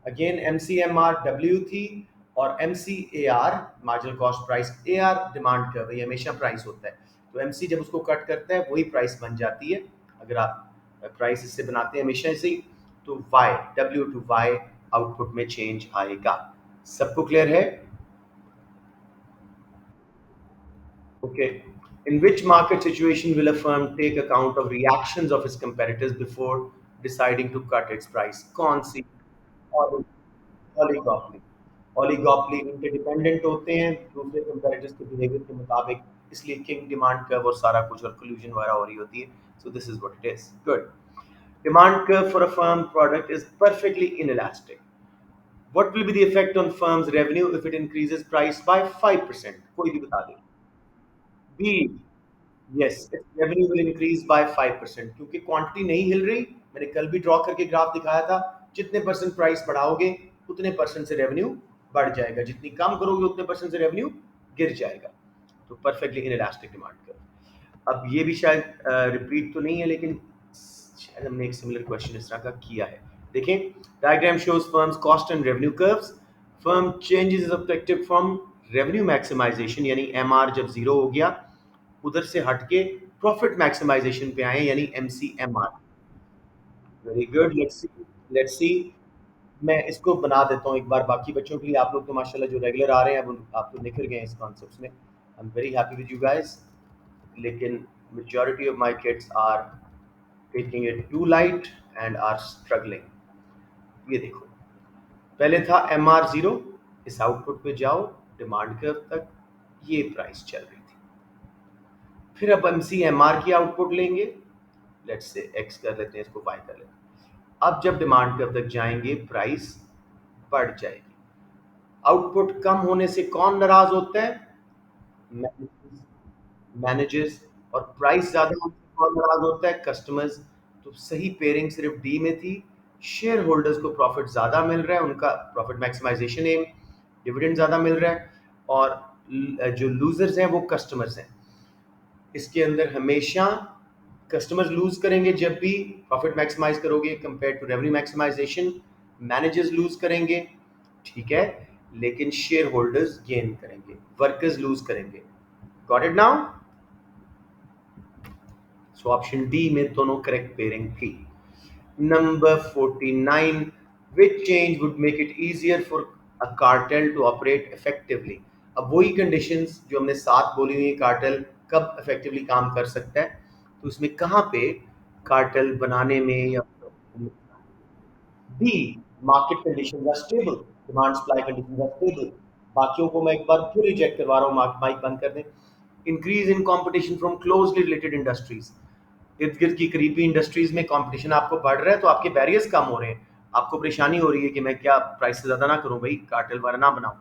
S1: Again M C M R W थी, और M C A R marginal cost price, A R demand कर रही है, हमेशा प्राइस होता है। तो एम सी जब उसको कट करता है वही प्राइस बन जाती है। अगर आप प्राइस इससे बनाते हैं हमेशा ऐसे ही, तो Y, W to Y output में चेंज आएगा। सबको क्लियर है? Okay. In which market situation will a firm take account of reactions of its competitors before deciding to cut its price? कौन सी? ओलिगोपली। ओलिगोपली इनके डिपेंडेंट होते हैं दूसरे कंपेटिटर्स के बिहेवियर के मुताबिक, इसलिए किंग डिमांड कर्व और सारा कुछ और कोल्यूजन वगैरह हो रही होती है। So this is what it is. Good. Demand curve for a firm product is perfectly inelastic. What will be the effect on firm's revenue if it increases price by 5%? कोई भी बता दे। B, yes, revenue will increase by 5%, क्योंकि quantity नहीं हिल रही। मैंने कल भी ड्रॉ करके ग्राफ दिखाया था, जितने परसेंट प्राइस बढ़ाओगे उतने परसेंट से रेवेन्यू बढ़ जाएगा, जितनी कम करोगे उतने परसेंट से रेवेन्यू गिर जाएगा। तो परफेक्टली इनइलास्टिक डिमांड कर्व। अब ये भी शायद रिपीट तो नहीं है, लेकिन शायद हमने एक सिमिलर क्वेश्चन इस तरह का किया है। देखें, diagram shows firm's cost and revenue curves. Firm changes is objective from revenue maximization यानी एमआर जब जीरो हो गया, उधर से हटके प्रॉफिट मैक्सिमाइजेशन पे आए यानी MCMR. Very good. Let's see. मैं इसको बना देता हूँ एक बार बाकी बच्चों के लिए. आप लोग तो माशाल्लाह जो रेगुलर आ रहे हैं, अब आप तो निखर गए हैं इस कॉन्सेप्ट्स में. I am very happy with you guys. लेकिन majority of my kids are taking it too light and are struggling. ये देखो, पहले था एम आर जीरो. इस आउटपुट पे जाओ, डिमांड कर्व तक ये प्राइस चल रही थी. फिर अब एम सी एम आर की आउटपुट लेंगे. लेट्स से एक्स कर लेते हैं, इसको वाई कर लेते हैं. अब जब डिमांड कर्व तक जाएंगे, प्राइस बढ़ जाएगी. आउटपुट कम होने से कौन नाराज होता है? मैनेजर्स. और प्राइस ज्यादा होने से कौन नाराज होता है? कस्टमर्स. तो सही पेयरिंग सिर्फ डी में थी. शेयर होल्डर्स को प्रॉफिट ज्यादा मिल रहा है, उनका प्रॉफिट मैक्सिमाइजेशन एम, डिविडेंड ज्यादा मिल रहा है. और जो लूजर्स हैं वो कस्टमर्स हैं. इसके अंदर हमेशा कस्टमर्स लूज करेंगे जब भी प्रॉफिट मैक्सिमाइज करोगे compare to revenue maximization. Managers lose करेंगे, ठीक है, लेकिन शेयर होल्डर्स गेन करेंगे, वर्कर्स लूज करेंगे. Got it now? So option D में दोनों करेक्ट पेयरिंग थी. Number 49, which change would make it easier for a cartel to operate effectively? अब वही कंडीशंस जो हमने साथ बोली हुई, कार्टेल कब इफेक्टिवली काम कर सकता है, तो इसमें कहाँ पे कार्टेल बनाने में या B, market conditions are stable, demand supply conditions are stable. बाकियों को मैं एक बार फिर रिजेक्ट करवा रहा हूँ, माइक बंद कर दें. Increase in competition from closely related industries. इर्द गिर्द की करीबी इंडस्ट्रीज में कंपटीशन आपको बढ़ रहा है, तो आपके बैरियर्स कम हो रहे हैं. आपको परेशानी हो रही है कि मैं क्या प्राइस से ज़्यादा ना करूं भाई, कार्टेल वाला ना बनाऊं.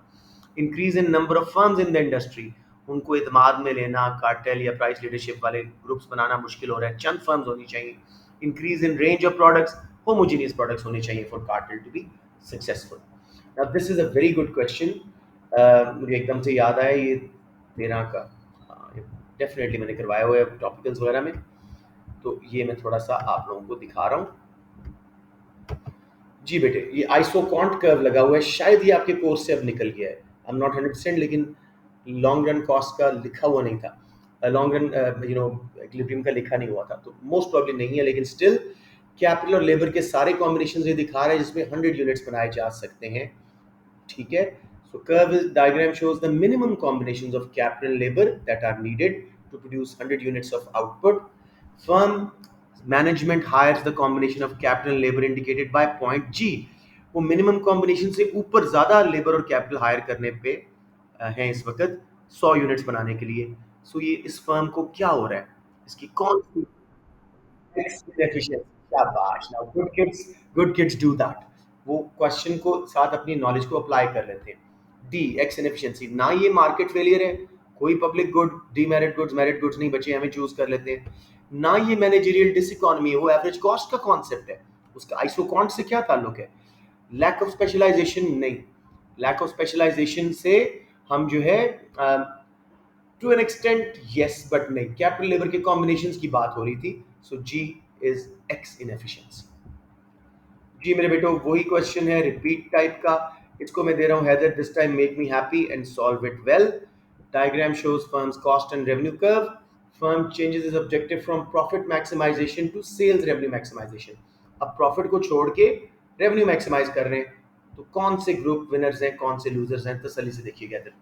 S1: Increase in number of firms in the industry. उनको इत्माद में लेना, कार्टेल या प्राइस लीडरशिप वाले ग्रुप्स बनाना मुश्किल हो रहा है, चंद फर्म्स होनी चाहिए. Increase in range of products. Homogeneous products होने चाहिए for cartel to be successful. Now this is a very good question. मुझे एकदम से याद आया ये 13 का. डेफिनेटली मैंने करवाया हुआ है टॉपिकल्स वगैरह में, तो ये मैं थोड़ा सा आप लोगों को दिखा रहा हूँ. जी बेटे, ये आइसोकॉन्ट कर्व लगा हुआ है, शायद ये आपके कोर्स से अब निकल गया है. आई एम नॉट 100%, लेकिन लॉन्ग रन कॉस्ट का लिखा हुआ नहीं था. लॉन्ग रन इक्विलिब्रियम का लिखा नहीं हुआ था, तो मोस्ट प्रॉब्ली नहीं है. लेकिन स्टिल कैपिटल और लेबर के सारे कॉम्बिनेशन ये दिखा रहा है जिसमें 100 यूनिट्स बनाए जा सकते हैं, ठीक है. So curve diagram shows the minimum combinations of capital and labour that are needed to produce 100 units of output. Firm management hires the combination of capital and labor indicated by point G. वो minimum combination से ऊपर ज्यादा labour और capital higher करने पे हैं इस वक्त 100 यूनिट्स बनाने के लिए. सो ये इस फर्म को क्या हो रहा है, इसकी कौन सी efficiency. शाबाश. Now good kids do that. वो क्वेश्चन को साथ अपनी नॉलेज को अप्लाई कर लेते हैं. D, x inefficiency. ना ये मार्केट फेलियर है, कोई public good, demerit goods merit goods नहीं बचे, हमें चूज कर लेते हैं. ना ये मैनेजरियल डिसइकोनॉमी है, वो एवरेज कॉस्ट का कॉन्सेप्ट है. उसका आइसोकॉन्ट से क्या ताल्लुक है? लैक ऑफ स्पेशलाइजेशन नहीं. लैक ऑफ स्पेशलाइजेशन से हम जो है to an extent yes but नहीं, कैपिटल लेबर के कॉम्बिनेशंस की बात हो रही थी. सो जी इज एक्स इनएफिशिएंसी. जी मेरे बेटो, वही क्वेश्चन है रिपीट टाइप का. इसको मैं दे रहा हूँ Haidar, this time make me happy and solve it well. Diagram shows firm's cost and revenue curve. Firm changes is objective from profit maximisation to sales revenue maximisation. अब प्रॉफिट को छोड़ के रेवेन्यू मैक्सिमाइज कर रहे हैं, तो कौन से ग्रुप विनर्स हैं, कौन से लूजर्स हैं, तसल्ली से देखिएगा इधर.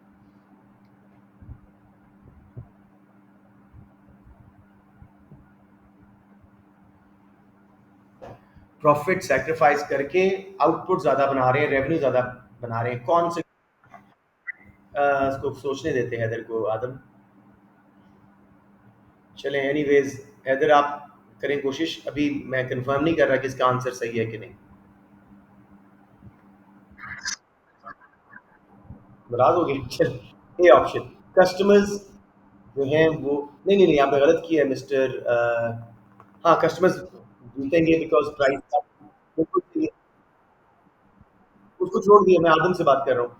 S1: प्रॉफिट सैक्रिफाइस करके आउटपुट ज्यादा बना रहे हैं, रेवेन्यू ज्यादा बना रहे हैं, कौन से? इसको सोचने देते हैं हैदर को, आदम. चलें, एनीवेज हैदर आप करें कोशिश. अभी मैं कंफर्म नहीं कर रहा कि इसका आंसर सही है कि नहीं. नाराज हो गए? चल, ए ऑप्शन. कस्टमर्स जो हैं वो नहीं नहीं नहीं, आपने गलत किया है मिस्टर. हाँ, कस्टमर्स जीतेंगे बिकॉज प्राइस. बिल्कुल, उसको छोड़ दिया, मैं आदम से बात कर रहा हूँ.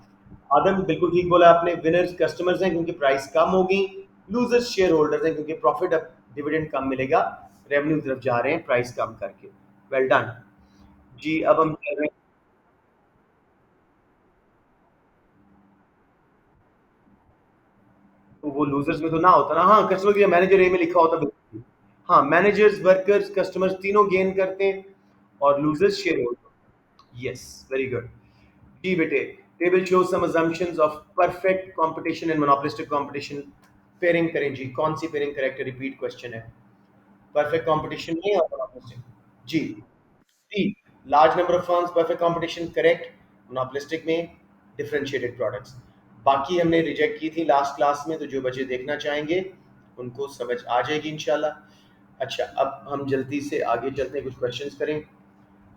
S1: आदम बिल्कुल ठीक बोला आपने. विनर्स कस्टमर्स हैं क्योंकि प्राइस कम होगी. लूजर्स शेयर होल्डर्स हैं क्योंकि प्रॉफिट अब डिविडेंड कम मिलेगा, रेवेन्यू तरफ जा रहे हैं प्राइस कम करके. Well done. जी, अब हम चल रहे हैं। तो वो लूजर्स में तो ना होता ना, हाँ, कस्टमर के मैनेजर ए में लिखा होता बिल्कुल। हाँ, मैनेजर्स, वर्कर्स, कस्टमर्स तीनों गेन करते हैं और losers shareholder. Yes, very good. जी बेटे, table shows some assumptions of perfect competition and monopolistic competition. Pairing करें जी, कौन सी पेयरिंग करेक्ट है? रिपीट क्वेश्चन है। परफेक्ट कंपटीशन में और मोनोपोलिस्टिक। जी, D, large number of firms, perfect competition correct. Monopolistic में डिफरेंशिएटेड प्रोडक्ट्स। बाकी हमने रिजेक्ट की थी लास्ट क्लास में, तो जो बच्चे देखना चाहेंगे उनको समझ आ जाएगी इंशाल्लाह। अच्छा, अब हम जल्दी से आगे चलते हैं, कुछ क्वेश्चंस करें।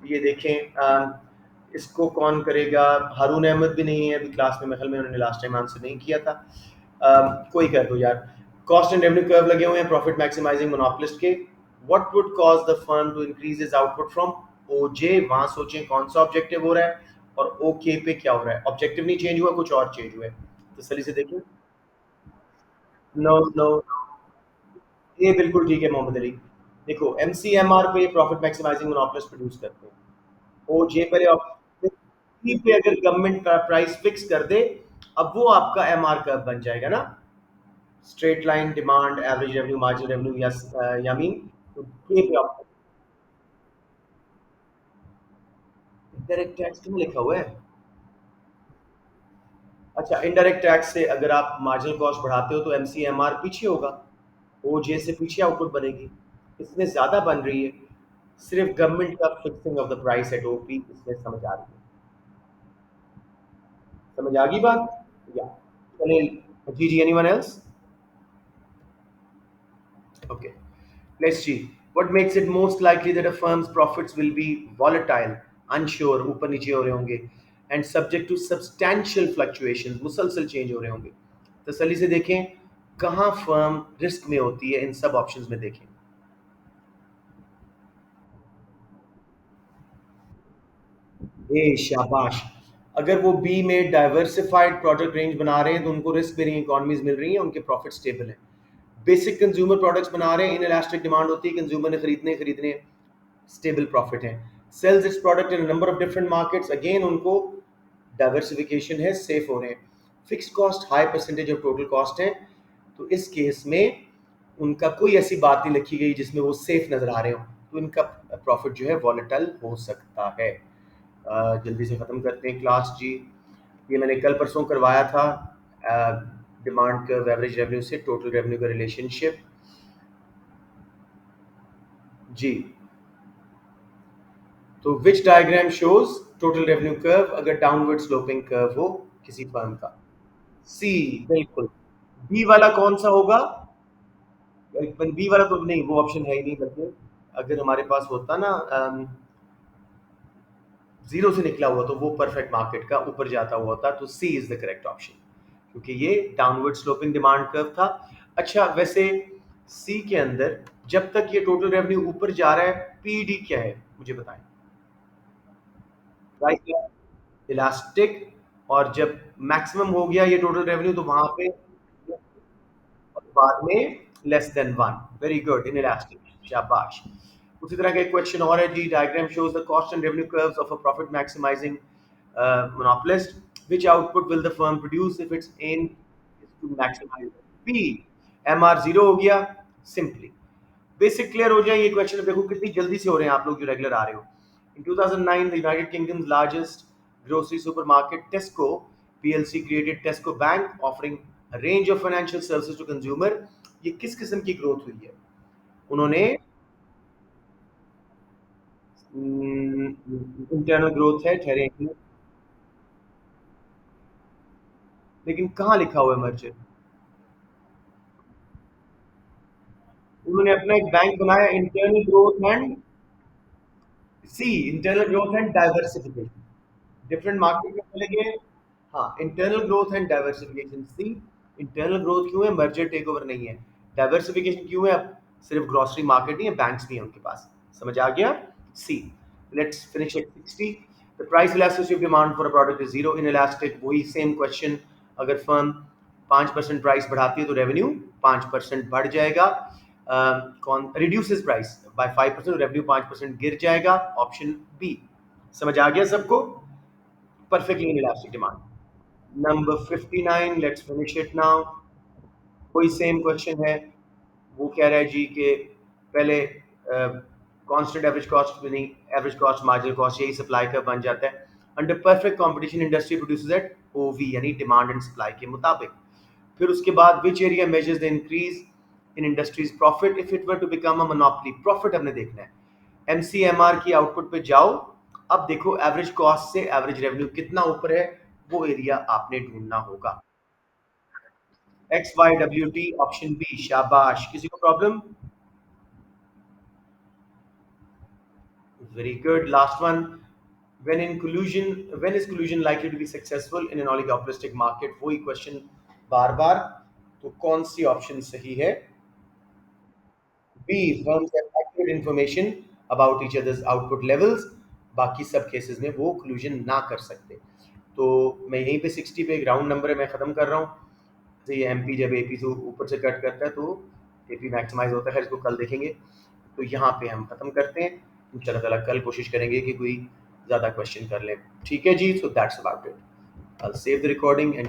S1: ये देखें, इसको कौन करेगा? हारून अहमद भी नहीं है अभी क्लास में, महल में उन्होंने लास्ट टाइम आंसर नहीं किया था। कोई कर दो यार। कॉस्ट एंड रेवेन्यू कर्व लगे हुए हैं प्रॉफिट मैक्सिमाइजिंग मोनोपोलिस्ट के। What would cause the firm to increase is output from O? J सोचें कौन सा ऑब्जेक्टिव हो रहा है, और ओके पे क्या हो रहा है? ऑब्जेक्टिव नहीं चेंज हुआ, कुछ और चेंज हुआ है। तसल्ली से देखिए। नो नो, ये बिल्कुल ठीक है मोहम्मद अली। देखो, एमसीएमआर पे प्रॉफिट मैक्सिमाइजिंग मोनोपोलिस्ट प्रोड्यूस करते हैं। ओजे पर पे अगर गवर्नमेंट का प्राइस फिक्स कर दे, अब वो आपका एमआर कर्व बन जाएगा ना। Straight line demand, average revenue, margin revenue, या मीन, तो के पे आपको इनडायरेक्ट टैक्स क्यों लिखा हुआ है? अच्छा, इनडायरेक्ट टैक्स से अगर आप मार्जिनल कॉस्ट बढ़ाते हो तो एमसीएमआर पीछे होगा, ओजे से पीछे आउटपुट बनेगी। इसमें ज्यादा बन रही है। सिर्फ गवर्नमेंट का fixing of the price at O, इसमें समझ आ रही है। समझ आ गई बात? या चलिए। जी जी, anyone else? Okay, let's see. What makes it most likely that a firm's profits will be volatile, unsure, ऊपर नीचे हो रहे होंगे, and subject to substantial fluctuations, मुसलसल चेंज हो रहे होंगे? तसल्ली से देखें कहाँ फर्म रिस्क में होती है, इन सब ऑप्शंस में देखें। ए शाबाश! अगर वो बी में डाइवर्सिफाइड प्रोडक्ट रेंज बना रहे हैं तो उनको रिस्क बेयरिंग इकोनॉमीज मिल रही हैं, उनके प्रॉफिट स्टेबल है। बेसिक कंज्यूमर प्रोडक्ट्स बना रहे हैं, इन इलास्टिक डिमांड होती है, कंज्यूमर ने खरीदने खरीदने, स्टेबल प्रॉफिट है। Sells its product in number of different markets, again उनको डाइवर्सिफिकेशन है, सेफ हो रहे हैं। Fix cost high percentage of total cost है, तो इस केस में उनका कोई ऐसी बात नहीं लिखी गई जिसमें वो सेफ नजर आ रहे हो, तो इनका प्रॉफिट जो है वॉलेटाइल हो सकता है। जल्दी से ख़त्म करते हैं क्लास जी। ये मैंने कल परसों करवाया था, डिमांड कर्व एवरेज रेवेन्यू से टोटल रेवेन्यू का रिलेशनशिप। जी, तो which diagram shows total revenue curve अगर डाउनवर्ड स्लोपिंग कर्व हो किसी फर्म का? सी, बिल्कुल। बी वाला कौन सा होगा? बी वाला तो नहीं, वो ऑप्शन है ही नहीं, बल्कि अगर हमारे पास होता ना जीरो से निकला हुआ तो वो परफेक्ट मार्केट का ऊपर जाता हुआ होता, तो सी इज द करेक्ट ऑप्शन, क्योंकि ये डाउनवर्ड स्लोपिंग डिमांड कर्व था। अच्छा, वैसे सी के अंदर जब तक ये टोटल रेवेन्यू ऊपर जा रहा है, पीडी क्या है मुझे बताएं? प्राइस इलास्टिक, और जब मैक्सिमम हो गया ये टोटल रेवेन्यू तो वहां पे, और बाद में less than one. Very good, inelastic, शाबाश। उसी तरह का एक क्वेश्चन और है जी। Diagram shows the cost and revenue curves of a profit maximising monopolist. Which output will the firm produce if its aim is to maximize? B, MR zero हो गया। सिंपली बेसिक क्लियर हो जाए ये question. देखो कितनी जल्दी से हो रहे हैं आप लोग जो रेगुलर आ रहे हो। इन 2009 the United kingdoms largest grocery supermarket Tesco PLC created Tesco Bank offering a range of financial services to consumer। ये किस किस्म की ग्रोथ हुई है? उन्होंने इंटरनल ग्रोथ है, ठहरे हैं, लेकिन कहाँ लिखा हुआ है मर्जर? उन्होंने अपना एक बैंक बनाया, internal growth and, C, internal growth and diversification. Different market में चले गए। हाँ, internal growth and diversification C. Internal growth क्यों है? मर्जर टेक ओवर नहीं है। डाइवर्सिफिकेशन क्यों है? अब सिर्फ ग्रोसरी मार्केट नहीं है, बैंक्स भी हैं उनके पास। समझ आ गया? C. Let's finish at 60। The price elasticity of demand for a product is zero inelastic. वही सेम क्वेश्चन, अगर फर्म 5% प्राइस बढ़ाती है तो रेवेन्यू 5% बढ़ जाएगा। कौन रिड्यूसेस प्राइस बाय 5%, रेवेन्यू 5% गिर जाएगा? Option B. समझ आ गया सबको? Perfectly inelastic demand. Number 59, let's finish it now. कोई सेम क्वेश्चन है, वो कह रहा है जी कि पहले कांस्टेंट एवरेज कॉस्ट नहीं, एवरेज कॉस्ट मार्जिनल कॉस्ट यही सप्लाई का बन जाता है। Under perfect competition industry produces at O V demand and supply के मुताबिक। फिर उसके बाद which area measures the increase in industry's profit if it were to become a monopoly. Profit हमने देखना है, एमसीएमआर की आउटपुट पे जाओ, अब देखो एवरेज कॉस्ट से एवरेज रेवेन्यू कितना ऊपर है, वो एरिया आपने ढूंढना होगा। X Y W T option B, शाबाश। किसी को problem? Very good. Last one, when is collusion likely to be successful in an oligopolistic market? वही क्वेश्चन बार बार। तो कौन सी ऑप्शन सही है? B, firms have accurate information about each other's output levels, बाकी सब केसेस में वो collusion ना कर सकते। तो मैं यहीं पे 60 पे एक राउंड नंबर है, मैं ख़त्म कर रहा हूँ। तो ये एमपी जब एपी से ऊपर से कट करता है तो एपी मैक्सिमाइज होता है, इसको कल देखेंगे। तो यहाँ पे हम ख़त्म करते हैं। इंशाल्लाह ताला कल कोशिश करेंगे कि कोई ज़्यादा क्वेश्चन कर लें। ठीक है जी, so that's about it. I'll save the recording and